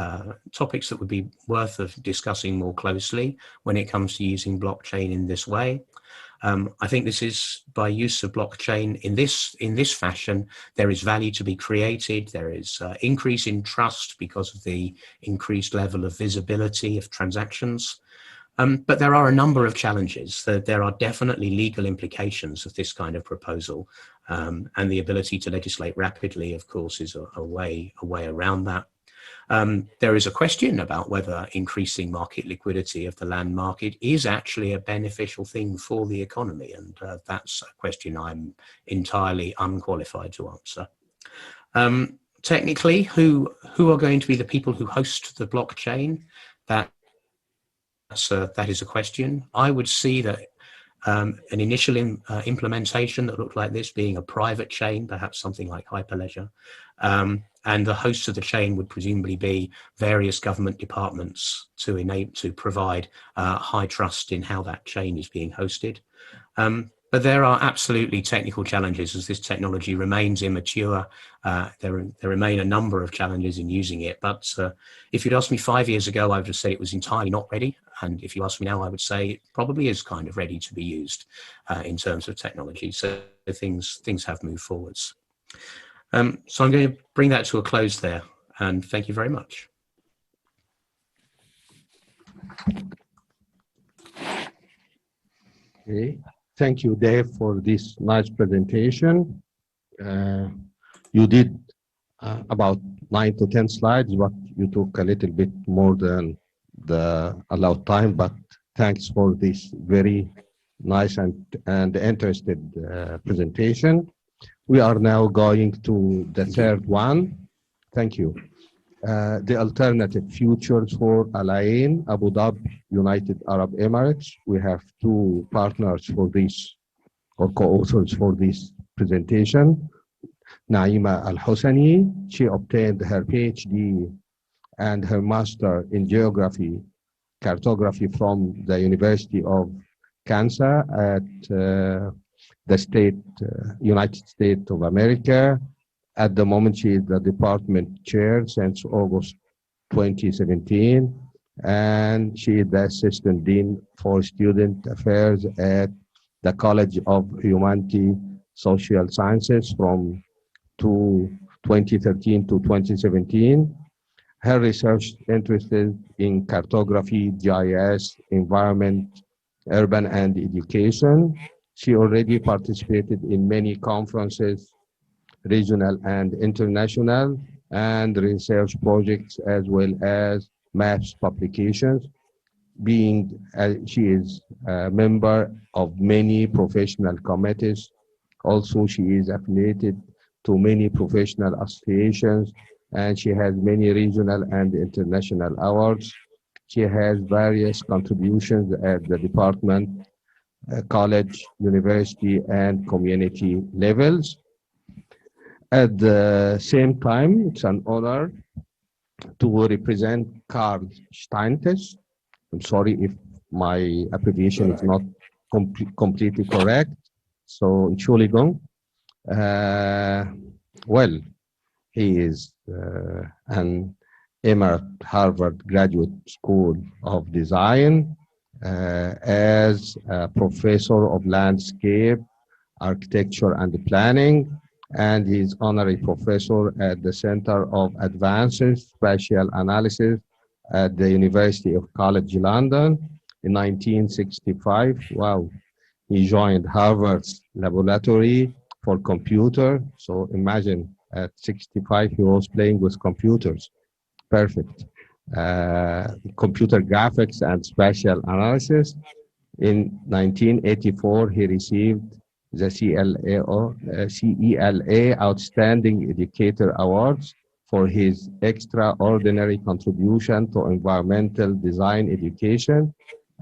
topics that would be worth of discussing more closely when it comes to using blockchain in this way. I think this is, by use of blockchain in this fashion, there is value to be created. There is increase in trust because of the increased level of visibility of transactions. But there are a number of challenges. There are definitely legal implications of this kind of proposal, and the ability to legislate rapidly, of course, is a way around that. There is a question about whether increasing market liquidity of the land market is actually a beneficial thing for the economy, and that's a question I'm entirely unqualified to answer. Technically, who are going to be the people who host the blockchain? That is a question. I would see that an initial implementation that looked like this being a private chain, perhaps something like Hyperledger, and the hosts of the chain would presumably be various government departments to provide high trust in how that chain is being hosted. But there are absolutely technical challenges as this technology remains immature. There remain a number of challenges in using it. But if you'd asked me 5 years ago, I would have said it was entirely not ready. And if you ask me now, I would say it probably is kind of ready to be used in terms of technology. So things have moved forwards. So I'm going to bring that to a close there. And thank you very much. Okay. Thank you, Dave, for this nice presentation. You did about 9 to 10 slides, but you took a little bit more than the allowed time. But thanks for this very nice and interested presentation. We are now going to the third one. Thank you. The alternative futures for Al Ain, Abu Dhabi, United Arab Emirates. We have 2 partners for this, or co-authors for this presentation. Naima Al-Husani, she obtained her PhD and her master in geography, cartography from the University of Kansas at the United States of America. At the moment, she is the department chair since August 2017, and she is the assistant dean for student affairs at the College of Humanity Social Sciences from 2013 to 2017. Her research interested in cartography, GIS, environment, urban and education. She already participated in many conferences, regional and international, and research projects as well as maps publications. She is a member of many professional committees. Also, she is affiliated to many professional associations, and she has many regional and international awards. She has various contributions at the department, college, university, and community levels. At the same time, it's an honor to represent Carl Steintes. I'm sorry if my abbreviation is not completely correct. So, Entschuldigung. Uh, well, he is an emerit Harvard Graduate School of Design as a professor of landscape, architecture, and planning, and he's honorary professor at the Center of Advanced Spatial Analysis at the University of College London in 1965. Wow. He joined Harvard's laboratory for computer. So imagine at 65, he was playing with computers. Perfect. Computer graphics and spatial analysis. In 1984, he received the CELA Outstanding Educator Awards for his extraordinary contribution to environmental design education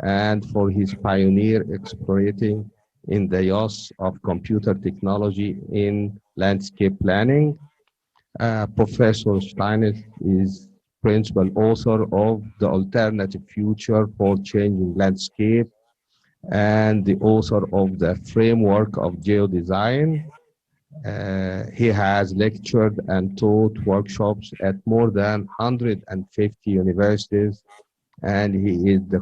and for his pioneer exploring in the use of computer technology in landscape planning. Professor Steiner is principal author of The Alternative Future for Changing Landscape and the author of the Framework of Geodesign. He has lectured and taught workshops at more than 150 universities, and he is the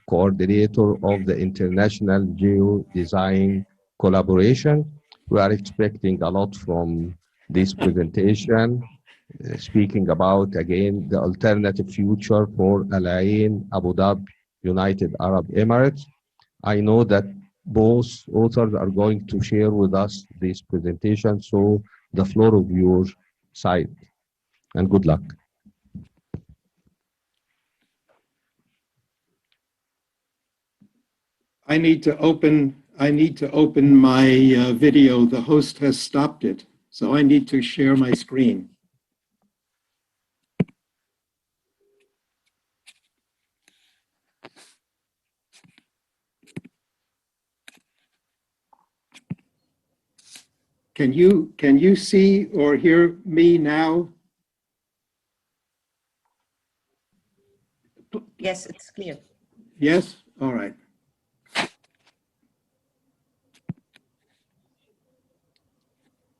coordinator of the International Geodesign Collaboration. We are expecting a lot from this presentation, speaking about, again, the alternative future for Al Ain, Abu Dhabi, United Arab Emirates. I know that both authors are going to share with us this presentation, so the floor of your side, and good luck. I need to open my video. The host has stopped it, so I need to share my screen. Can you see or hear me now? Yes, it's clear. Yes? All right.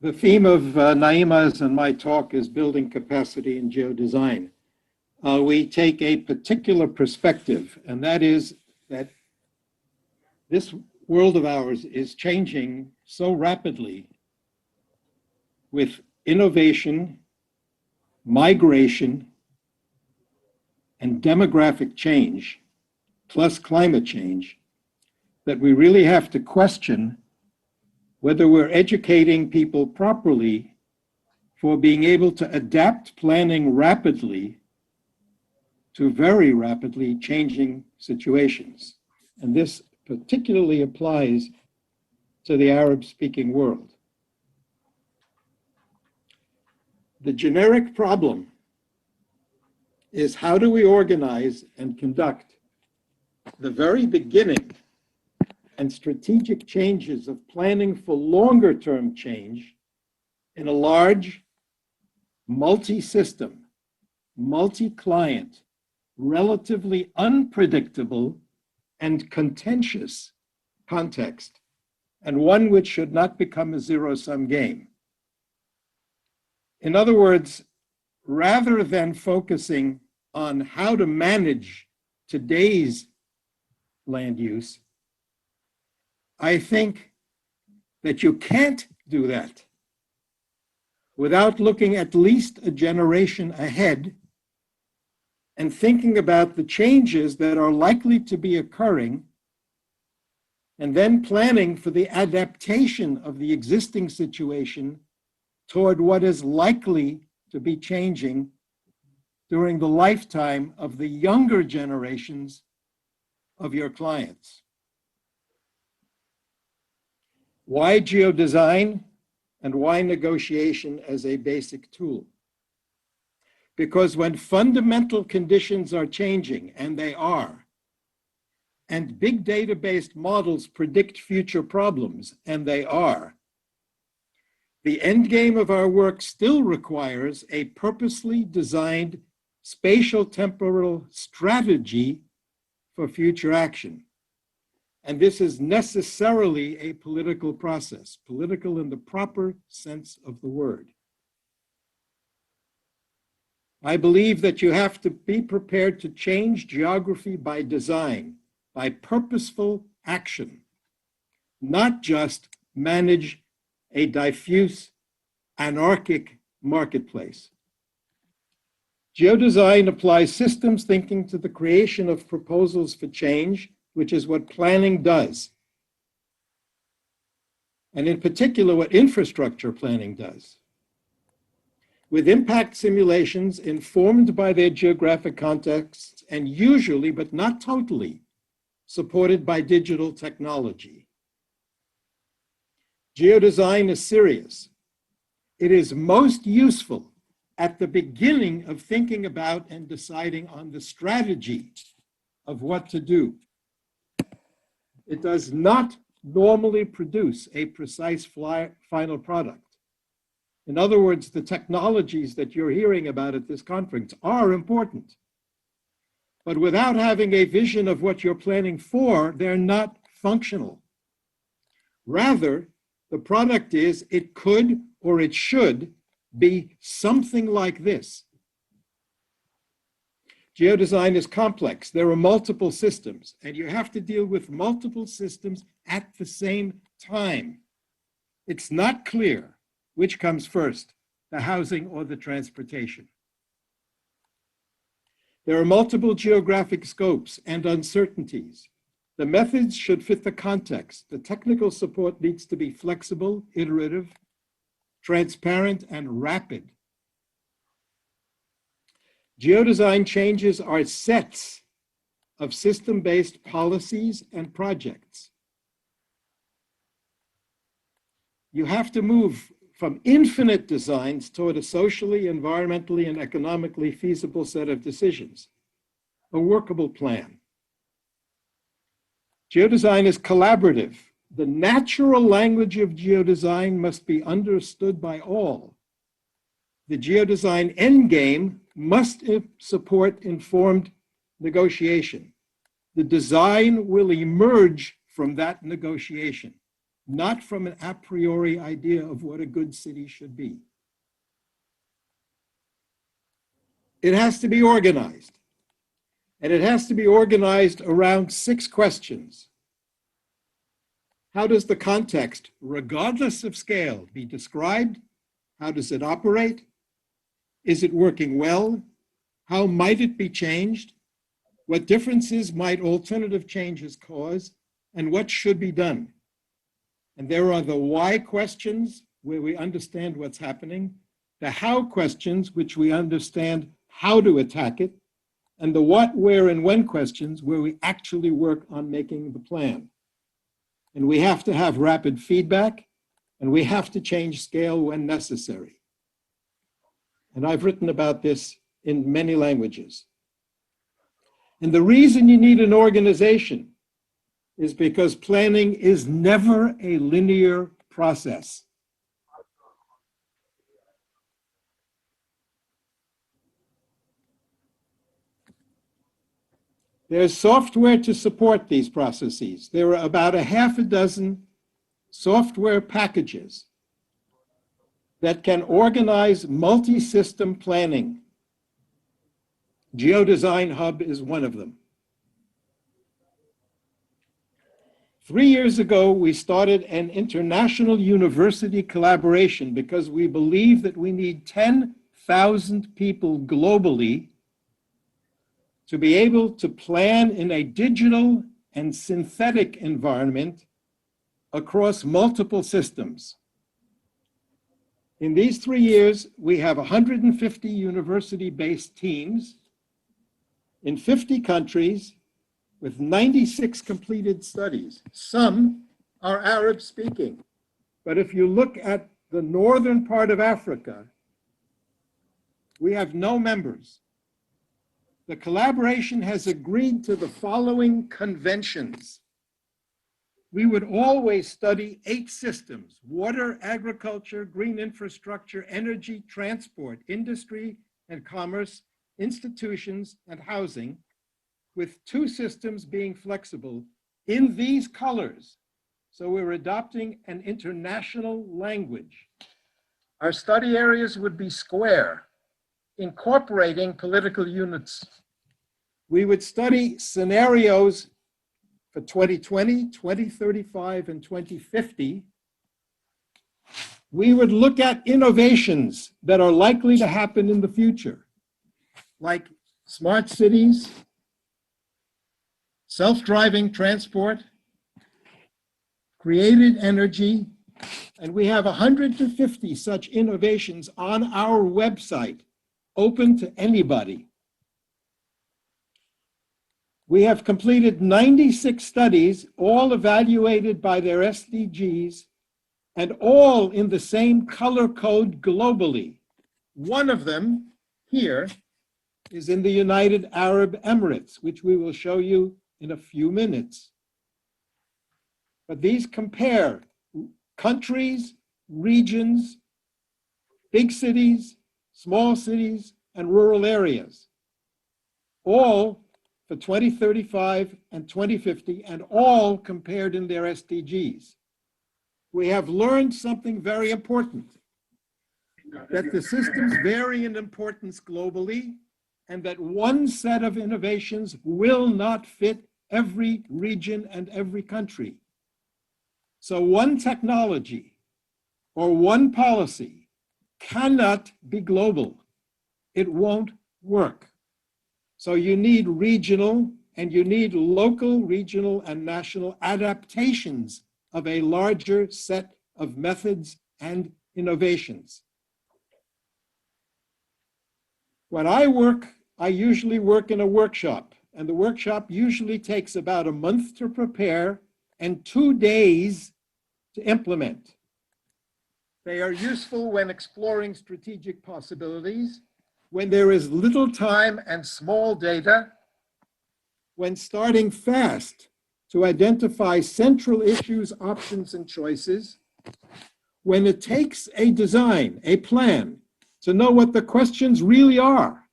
The theme of Naima's and my talk is building capacity in geodesign. We take a particular perspective, and that is that this world of ours is changing so rapidly with innovation, migration, and demographic change, plus climate change, that we really have to question whether we're educating people properly for being able to adapt planning rapidly to very rapidly changing situations. And this particularly applies to the Arab-speaking world. The generic problem is, how do we organize and conduct the very beginning and strategic changes of planning for longer term change in a large, multi-system, multi-client, relatively unpredictable and contentious context, and one which should not become a zero-sum game. In other words, rather than focusing on how to manage today's land use, I think that you can't do that without looking at least a generation ahead and thinking about the changes that are likely to be occurring, and then planning for the adaptation of the existing situation toward what is likely to be changing during the lifetime of the younger generations of your clients. Why geodesign and why negotiation as a basic tool? Because when fundamental conditions are changing, and they are, and big data-based models predict future problems, and they are, the end game of our work still requires a purposely designed spatial temporal strategy for future action. And this is necessarily a political process, political in the proper sense of the word. I believe that you have to be prepared to change geography by design, by purposeful action, not just manage a diffuse, anarchic marketplace. Geodesign applies systems thinking to the creation of proposals for change, which is what planning does. And in particular, what infrastructure planning does. With impact simulations informed by their geographic contexts and usually, but not totally, supported by digital technology. Geodesign is serious. It is most useful at the beginning of thinking about and deciding on the strategy of what to do. It does not normally produce a precise final product. In other words, the technologies that you're hearing about at this conference are important. But without having a vision of what you're planning for, they're not functional. Rather, the product is it could or it should be something like this. Geodesign is complex. There are multiple systems, and you have to deal with multiple systems at the same time. It's not clear which comes first, the housing or the transportation. There are multiple geographic scopes and uncertainties. The methods should fit the context. The technical support needs to be flexible, iterative, transparent, and rapid. Geodesign changes are sets of system-based policies and projects. You have to move from infinite designs toward a socially, environmentally, and economically feasible set of decisions, a workable plan. Geodesign is collaborative. The natural language of geodesign must be understood by all. The geodesign endgame must support informed negotiation. The design will emerge from that negotiation, not from an a priori idea of what a good city should be. It has to be organized, and it has to be organized around 6 questions. How does the context, regardless of scale, be described? How does it operate? Is it working well? How might it be changed? What differences might alternative changes cause? And what should be done? And there are the why questions, where we understand what's happening, the how questions, which we understand how to attack it, and the what, where, and when questions, where we actually work on making the plan. And we have to have rapid feedback, and we have to change scale when necessary. And I've written about this in many languages. And the reason you need an organization is because planning is never a linear process. There's software to support these processes. There are about a half a dozen software packages that can organize multi-system planning. Geodesign Hub is one of them. 3 years ago, we started an international university collaboration because we believe that we need 10,000 people globally to be able to plan in a digital and synthetic environment across multiple systems. In these 3 years, we have 150 university-based teams in 50 countries with 96 completed studies. Some are Arab-speaking, but if you look at the northern part of Africa, we have no members. The collaboration has agreed to the following conventions. We would always study 8 systems: water, agriculture, green infrastructure, energy, transport, industry and commerce, institutions, and housing, with 2 systems being flexible in these colors. So we're adopting an international language. Our study areas would be square, incorporating political units. We would study scenarios for 2020, 2035, and 2050. We would look at innovations that are likely to happen in the future, like smart cities, self-driving transport, created energy, and we have 150 such innovations on our website, open to anybody. We have completed 96 studies, all evaluated by their SDGs, and all in the same color code globally. One of them here is in the United Arab Emirates, which we will show you in a few minutes. But these compare countries, regions, big cities, small cities, and rural areas, all for 2035 and 2050, and all compared in their SDGs. We have learned something very important, that the systems vary in importance globally, and that one set of innovations will not fit every region and every country. So one technology or one policy cannot be global. It won't work. So you need regional and you need local, regional, and national adaptations of a larger set of methods and innovations. When I work, I usually work in a workshop, and the workshop usually takes about a month to prepare and 2 days to implement. They are useful when exploring strategic possibilities, when there is little time and small data, when starting fast to identify central issues, options, and choices, when it takes a design, a plan, to know what the questions really are,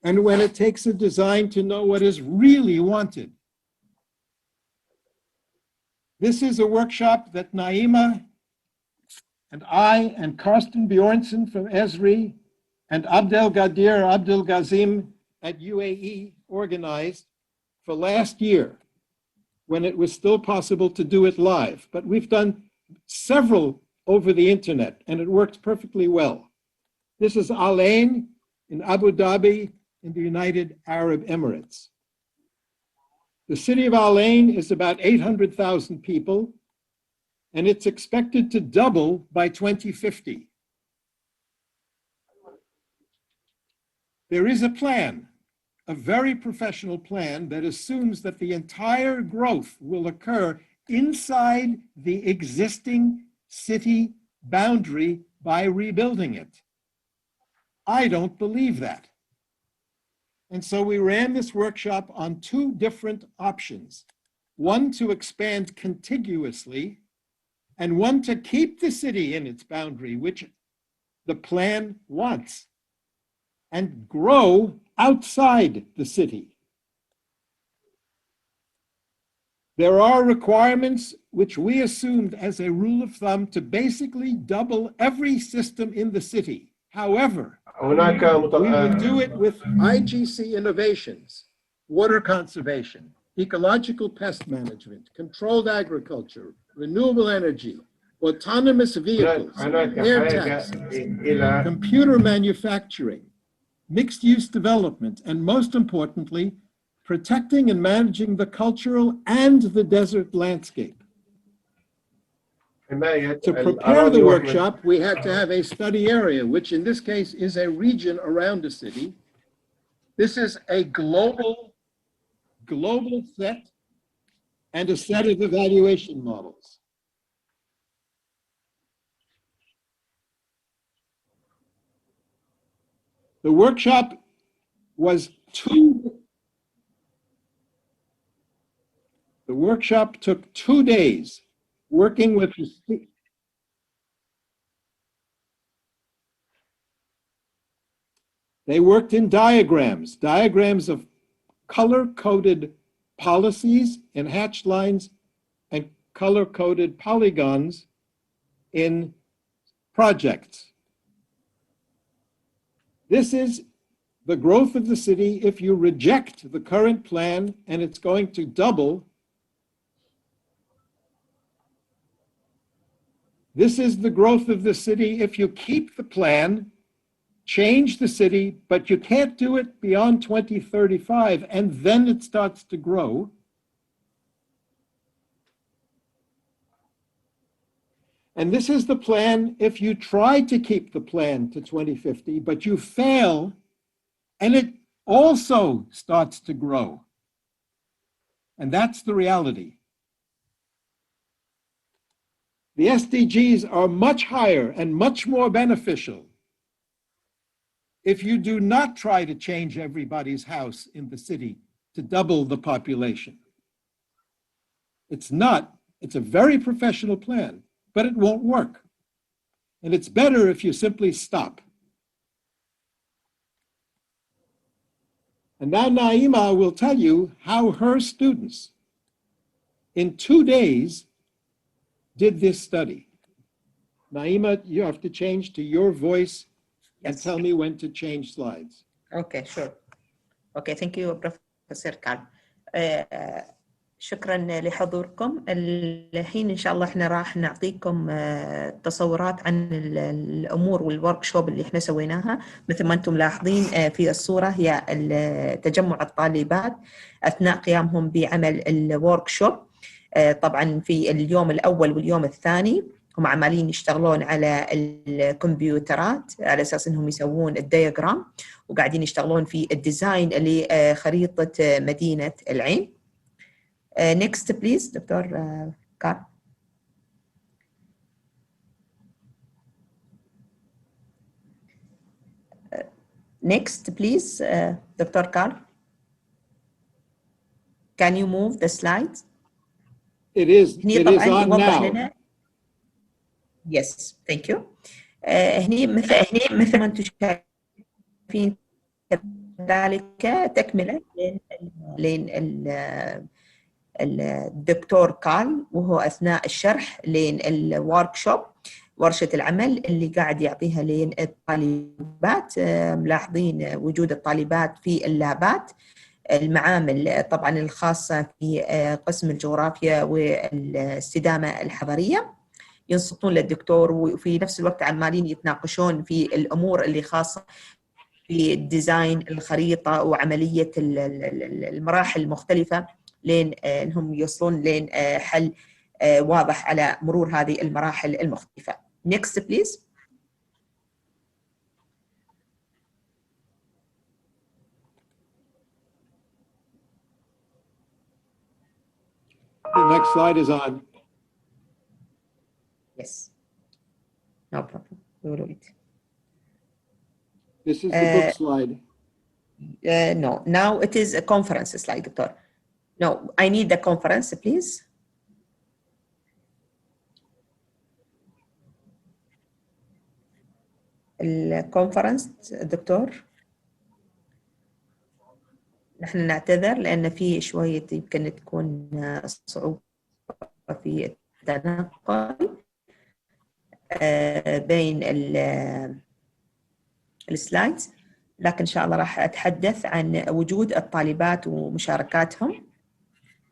and when it takes a design to know what is really wanted. This is a workshop that Naima and I and Karsten Bjornson from Esri and Abdelgadir Abdelgazim at UAE organized for last year, when it was still possible to do it live. But we've done several over the internet, and it works perfectly well. This is Al Ain in Abu Dhabi in the United Arab Emirates. The city of Al Ain is about 800,000 people, and it's expected to double by 2050. There is a plan, a very professional plan, that assumes that the entire growth will occur inside the existing city boundary by rebuilding it. I don't believe that. And so we ran this workshop on 2 different options. One to expand contiguously, and one to keep the city in its boundary, which the plan wants, and grow outside the city. There are requirements which we assumed as a rule of thumb to basically double every system in the city. However, we would do it with IGC innovations, water conservation, ecological pest management, controlled agriculture, renewable energy, autonomous vehicles, air taxis, computer manufacturing, mixed-use development, and most importantly, protecting and managing the cultural and the desert landscape. To prepare the workshop, we had to have a study area, which in this case is a region around a city. This is a global set and a set of evaluation models. The workshop was the workshop took 2 days working with the They worked in diagrams of color-coded policies and hatched lines and color-coded polygons in projects. This is the growth of the city if you reject the current plan, and it's going to double. This is the growth of the city if you keep the plan, change the city, but you can't do it beyond 2035, and then it starts to grow. And this is the plan if you try to keep the plan to 2050, but you fail, and it also starts to grow. And that's the reality. The SDGs are much higher and much more beneficial if you do not try to change everybody's house in the city to double the population. It's a very professional plan, but it won't work. And it's better if you simply stop. And now Naima will tell you how her students in 2 days did this study. Naima, you have to change to your voice and tell me when to change slides. Okay, sure. Okay, thank you, Professor Carl. شكرا لحضوركم. الحين إن شاء الله إحنا راح نعطيكم تصورات عن الأمور والوركشوب اللي إحنا سويناها. مثل ما أنتم لاحظين في الصورة هي تجمع الطالبات أثناء قيامهم بعمل الوركشوب. طبعا في اليوم الأول واليوم الثاني هم عمالين يشتغلون على الكمبيوترات على أساس إنهم يسوون الدياجرام، وقاعدين يشتغلون في الديزاين لخريطة مدينة العين. Next please, Dr. Carl. Next please, Dr. Carl. Can you move the slides? It is on now. Yes, thank you. هني مثل ما انتم شايفين كذلك تكملة لين الدكتور كارل، وهو أثناء الشرح لين الوركشوب ورشة العمل اللي قاعد يعطيها لين الطالبات. ملاحظين وجود الطالبات في اللابات، المعامل طبعا الخاصة في قسم الجغرافيا والاستدامة الحضرية، ينصتون للدكتور وفي نفس الوقت عمالين يتناقشون في الأمور اللي خاصة في الديزاين الخريطة وعملية المراحل المختلفة لين انهم يوصلون لين حل واضح على مرور هذه المراحل المختلفة. Next please. The next slide is on. Yes. No problem. We will wait. This is the book slide. No, now it is a conference slide, Doctor. No, I need the conference, please. الكونفرنس دكتور، نحن نعتذر لأن في شوية يمكن تكون صعوبة في التنقل بين السلايدز، لكن إن شاء الله راح أتحدث عن وجود الطالبات ومشاركاتهم.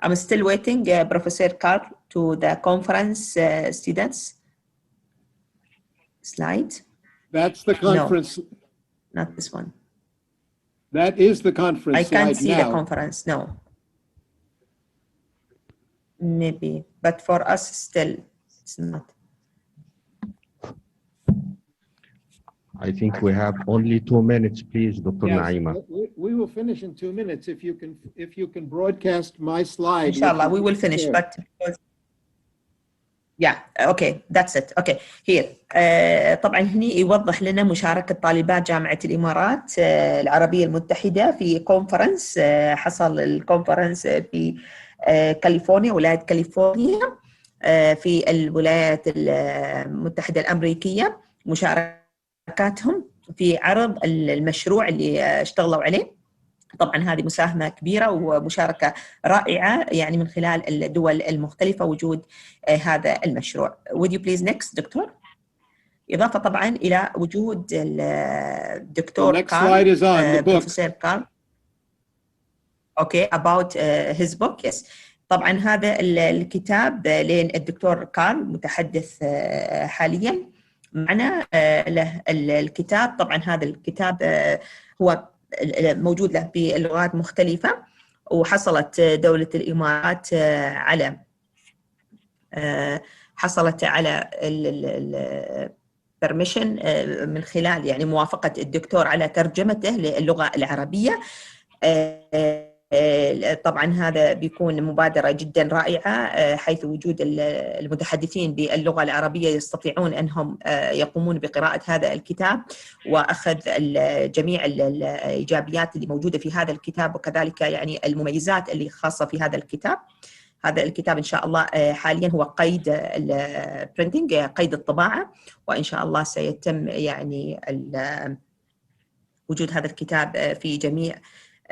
I'm still waiting, Professor Carl, to the conference students slide. That's the conference. No, not this one. That is the conference I can't slide see the now. conference, no. Maybe, but for us still, it's not. I think we have only 2 minutes, please, Dr. Yes, Naima. we will finish in 2 minutes if you can broadcast my slide. Inshallah, which we will finish, share. but because yeah, okay, that's it. Okay, here. طبعا هني يوضح لنا مشاركة طالبات جامعة الإمارات العربية المتحدة في كونفرنس. حصل الكونفرنس في كاليفورنيا، ولاية كاليفورنيا، في الولايات المتحدة الأمريكية، مشاركاتهم في عرض المشروع اللي اشتغلوا عليه. طبعا هذه مساهمة كبيرة ومشاركة رائعة يعني من خلال الدول المختلفة وجود هذا المشروع. Would you please next دكتور؟ إضافة طبعا إلى وجود الدكتور كارل، بروفيسور كارل. Okay, about his book, yes. طبعا هذا الكتاب لين الدكتور كارل متحدث حاليا معنا له الكتاب. طبعا هذا الكتاب هو موجود له بلغات مختلفة، وحصلت دولة الإمارات على حصلت على permission من خلال يعني موافقة الدكتور على ترجمته للغة العربية. طبعا هذا بيكون مبادرة جدا رائعة، حيث وجود المتحدثين باللغة العربية يستطيعون أنهم يقومون بقراءة هذا الكتاب وأخذ جميع الإيجابيات اللي موجودة في هذا الكتاب، وكذلك يعني المميزات اللي خاصة في هذا الكتاب. هذا الكتاب إن شاء الله حاليا هو قيد البرينتينج، قيد الطباعة، وإن شاء الله سيتم يعني وجود هذا الكتاب في جميع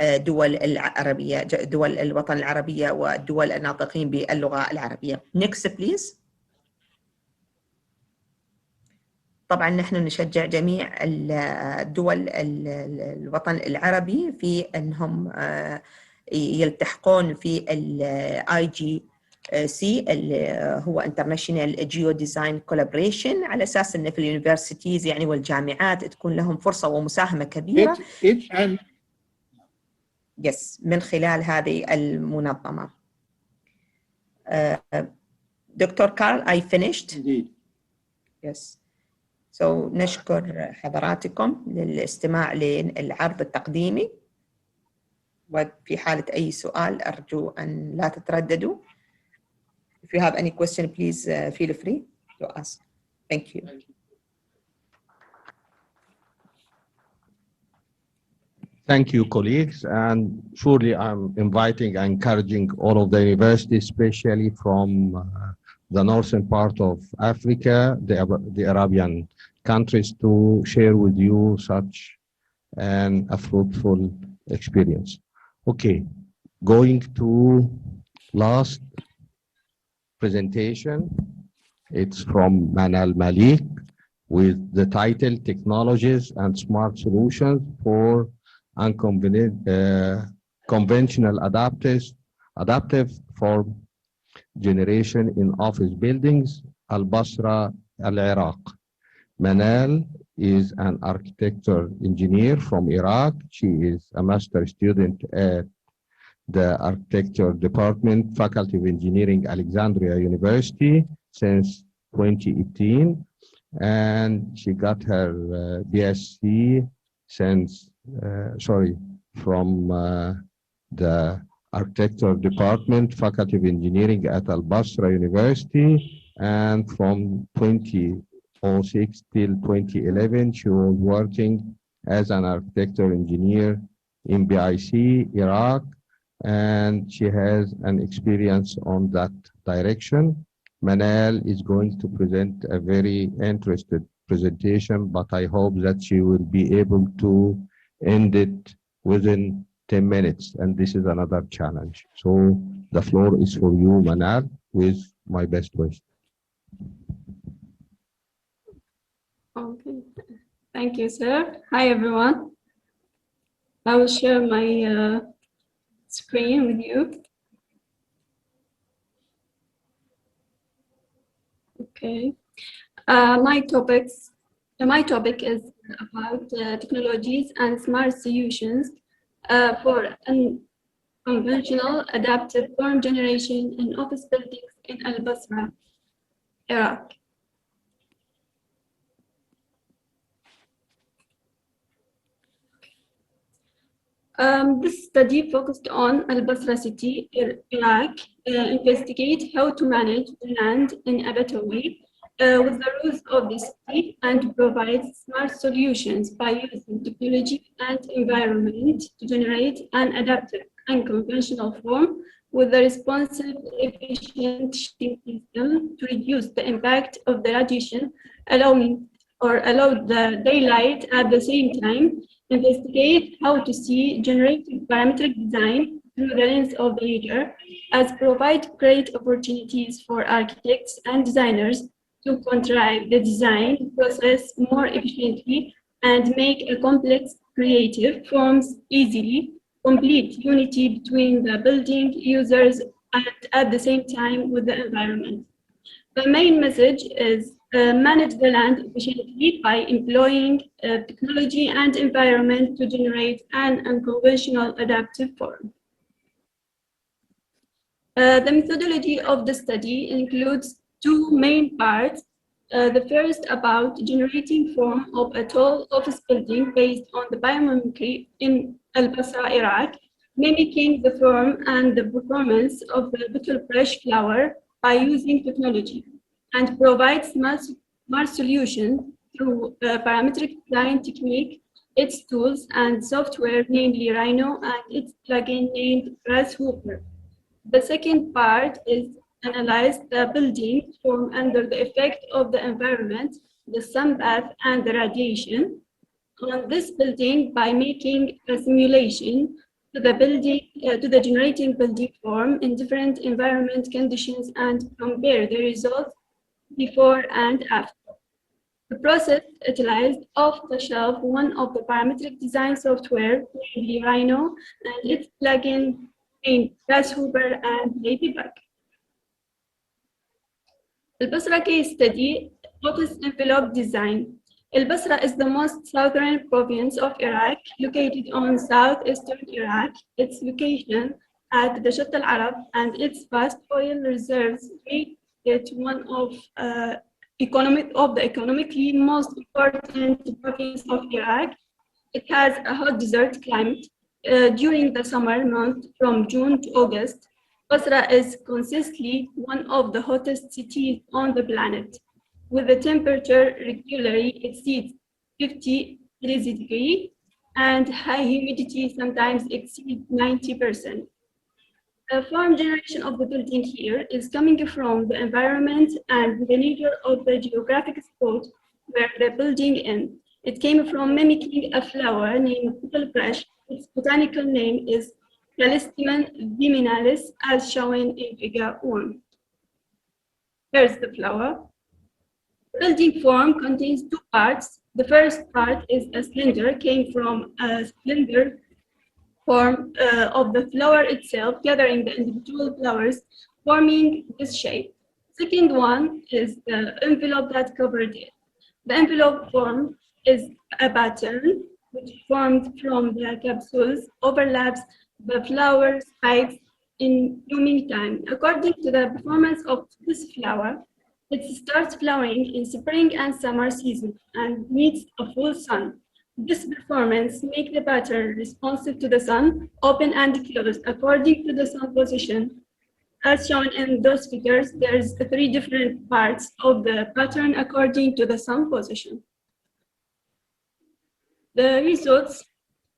دول العربية، دول الوطن العربية والدول الناطقين باللغة العربية. Next please. طبعا نحن نشجع جميع الدول الوطن العربي في أنهم يلتحقون في IGC اللي هو International Geodesign Collaboration، على أساس أن في اليونيفرسيتيز يعني والجامعات تكون لهم فرصة ومساهمة كبيرة yes من خلال هذه المنظمة. دكتور كارل I finished. Indeed. Yes. So نشكر حضراتكم للاستماع للعرض التقديمي، وفي حالة أي سؤال أرجو أن لا تترددوا. If you have any question, please feel free to ask. Thank you. Thank you, colleagues. And surely I'm inviting and encouraging all of the universities, especially from the northern part of Africa, the Arabian countries, to share with you such a fruitful experience. Okay, going to last presentation. It's from Manal Malik with the title Technologies and Smart Solutions for Conventional Adaptive Form Generation in Office Buildings, Al-Basra, Al-Iraq. Manal is an architecture engineer from Iraq. She is a master student at the Architecture Department, Faculty of Engineering, Alexandria University since 2018. And she got her BSc from the Architecture Department, Faculty of Engineering at Al-Basra University. And from 2006 till 2011, she was working as an architecture engineer in BIC, Iraq. And she has an experience on that direction. Manal is going to present a very interesting presentation, but I hope that she will be able to end it within 10 minutes, and this is another challenge. So the floor is for you, Manal, with my best wish. Okay, thank you, sir. Hi, everyone. I will share my screen with you. Okay. My topic is about technologies and smart solutions for unconventional adaptive form generation in office buildings in Al-Basra, Iraq. This study focused on Al-Basra city, Iraq, investigate how to manage the land in a better way with the rules of the city and provide smart solutions by using technology and environment to generate an adaptive and conventional form with a responsive, efficient shading system to reduce the impact of the radiation, allow the daylight at the same time. Investigate how to see generative parametric design through the lens of the user, as provide great opportunities for architects and designers to contrive the design process more efficiently and make a complex creative forms easily, complete unity between the building users and at the same time with the environment. The main message is manage the land efficiently by employing technology and environment to generate an unconventional adaptive form. The methodology of the study includes two main parts. The first about generating form of a tall office building based on the biomimicry in Al-Basra, Iraq, mimicking the form and the performance of the bottle brush flower by using technology, and provides smart solution through parametric design technique, its tools and software, namely Rhino, and its plugin named Grasshopper. The second part is analyze the building form under the effect of the environment, the sun bath, and the radiation on this building by making a simulation to the generating building form in different environment conditions and compare the results before and after. The process utilized off-the-shelf one of the parametric design software, namely Rhino, and its plugin named Grasshopper and Ladybug. Al-Basra case study, office envelope design. Al-Basra is the most southern province of Iraq, located on southeastern Iraq. Its location at the Shatt al-Arab and its vast oil reserves make it one of the economically most important province of Iraq. It has a hot desert climate during the summer months from June to August. Basra is consistently one of the hottest cities on the planet, with the temperature regularly exceeds 50 degrees and high humidity sometimes exceeds 90%. The form generation of the building here is coming from the environment and the nature of the geographic spot where the building is. It came from mimicking a flower named bottle brush. Its botanical name is Callistemon viminalis, as shown in figure 1. Here's the flower. The building form contains two parts. The first part is a cylinder, came from a cylinder form of the flower itself, gathering the individual flowers, forming this shape. Second one is the envelope that covered it. The envelope form is a pattern which formed from the capsules, overlaps the flower spikes in blooming time. According to the performance of this flower, it starts flowering in spring and summer season and needs a full sun. This performance makes the pattern responsive to the sun, open and closed according to the sun position. As shown in those figures, there's 3 different parts of the pattern according to the sun position. The results,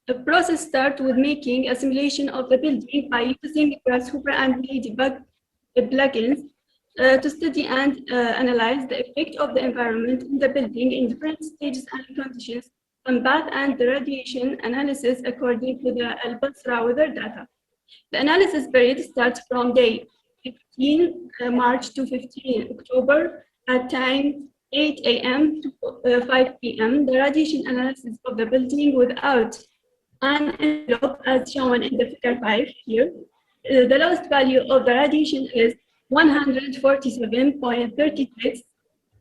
the process starts with making a simulation of the building by using Grasshopper and Ladybug plugins to study and analyze the effect of the environment in the building in different stages and conditions, combat and the radiation analysis according to the Al-Basra weather data. The analysis period starts from day 15 March to 15 October at time 8 a.m. to 5 p.m. The radiation analysis of the building without an envelope as shown in the figure 5 here. The lowest value of the radiation is 147.36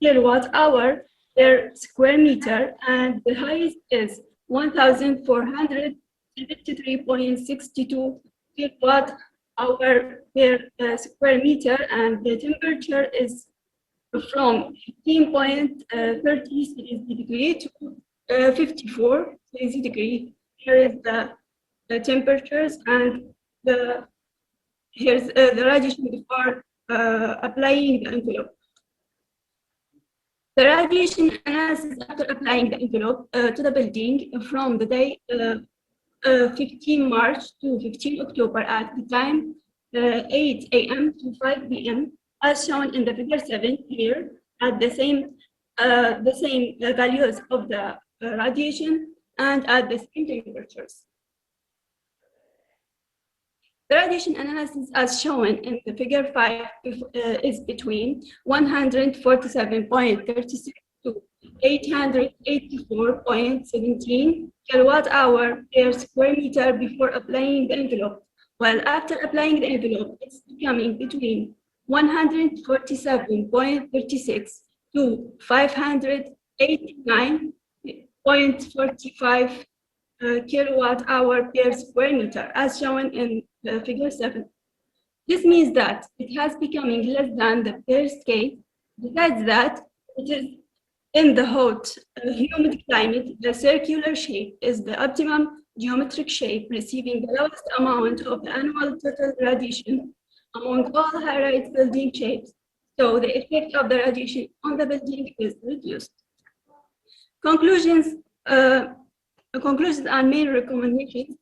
kilowatt hour per square meter, and the highest is 1,410 53.62 kilowatt hour per square meter, and the temperature is from 15.30 degree to 54 degree. Here is the temperatures and here's the radiation before applying the envelope. The radiation analysis after applying the envelope to the building from the day 15 March to 15 October at the time 8 a.m. to 5 p.m. as shown in the figure 7 here at the same values of the radiation and at the same temperatures. The radiation analysis as shown in the figure 5 is between 147.36 to 884.17 kilowatt hour per square meter before applying the envelope, while after applying the envelope, it's becoming between 147.36 to 589.45 kilowatt hour per square meter, as shown in the figure 7. This means that it has becoming less than the first case. Besides that, it is in the hot, humid climate, the circular shape is the optimum geometric shape, receiving the lowest amount of the annual total radiation among all high-rise building shapes. So the effect of the radiation on the building is reduced. Conclusions and main recommendations.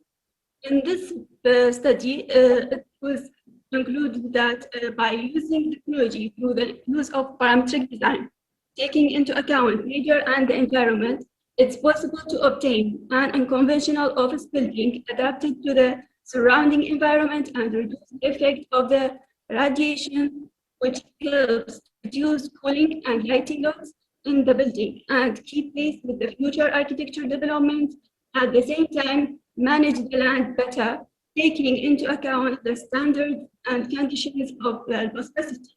In this study, it was concluded that by using technology through the use of parametric design, taking into account nature and the environment, it's possible to obtain an unconventional office building adapted to the surrounding environment and reduce the effect of the radiation, which helps reduce cooling and lighting loads in the building and keep pace with the future architecture development. At the same time, manage the land better, taking into account the standards and conditions of the viscosity.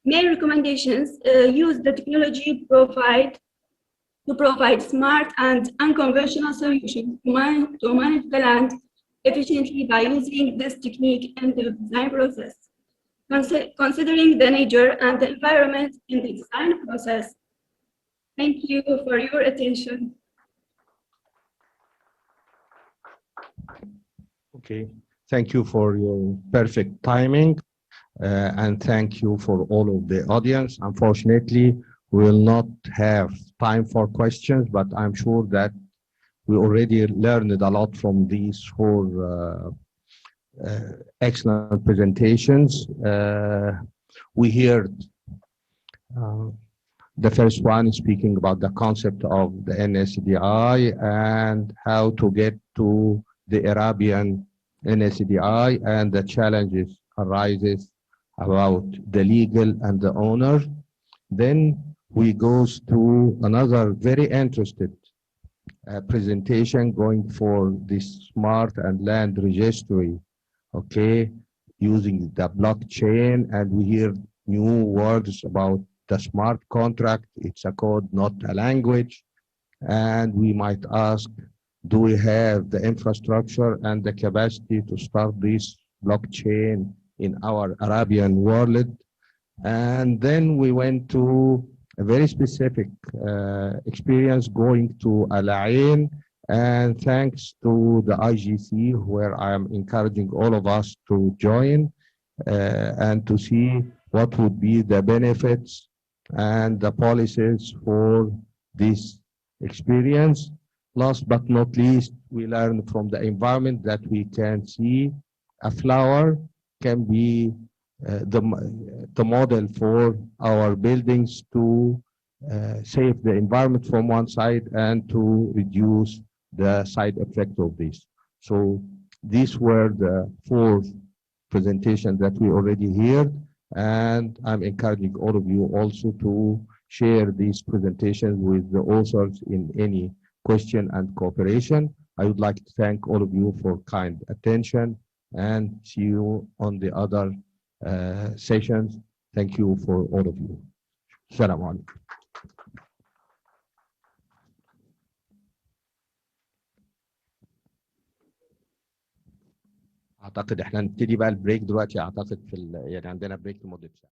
Main recommendations: use the technology to provide smart and unconventional solutions to manage the land efficiently by using this technique in the design process. Considering the nature and the environment in the design process. Thank you for your attention. Okay, thank you for your perfect timing, and thank you for all of the audience. Unfortunately, we will not have time for questions, but I'm sure that we already learned a lot from these four excellent presentations. We heard the first one speaking about the concept of the NSDI and how to get to the Arabian NSDI and the challenges arises about the legal and the owner. Then we goes to another very interested presentation going for this smart and land registry, okay, using the blockchain, and we hear new words about the smart contract. It's a code, not a language. And we might ask, do we have the infrastructure and the capacity to start this blockchain in our Arabian world? And then we went to a very specific experience going to Al Ain, and thanks to the IGC, where I am encouraging all of us to join and to see what would be the benefits and the policies for this experience. Last but not least, we learned from the environment that we can see a flower can be the model for our buildings to save the environment from one side and to reduce the side effect of this. So these were the four presentations that we already heard, and I'm encouraging all of you also to share these presentations with the authors in any question and cooperation. I would like to thank all of you for kind attention and see you on the other sessions. Thank you for all of you. Salam alaikum. اعتقد احنا نبتدي بقى البريك دلوقتي، اعتقد يعني عندنا بريك لمده ساعه.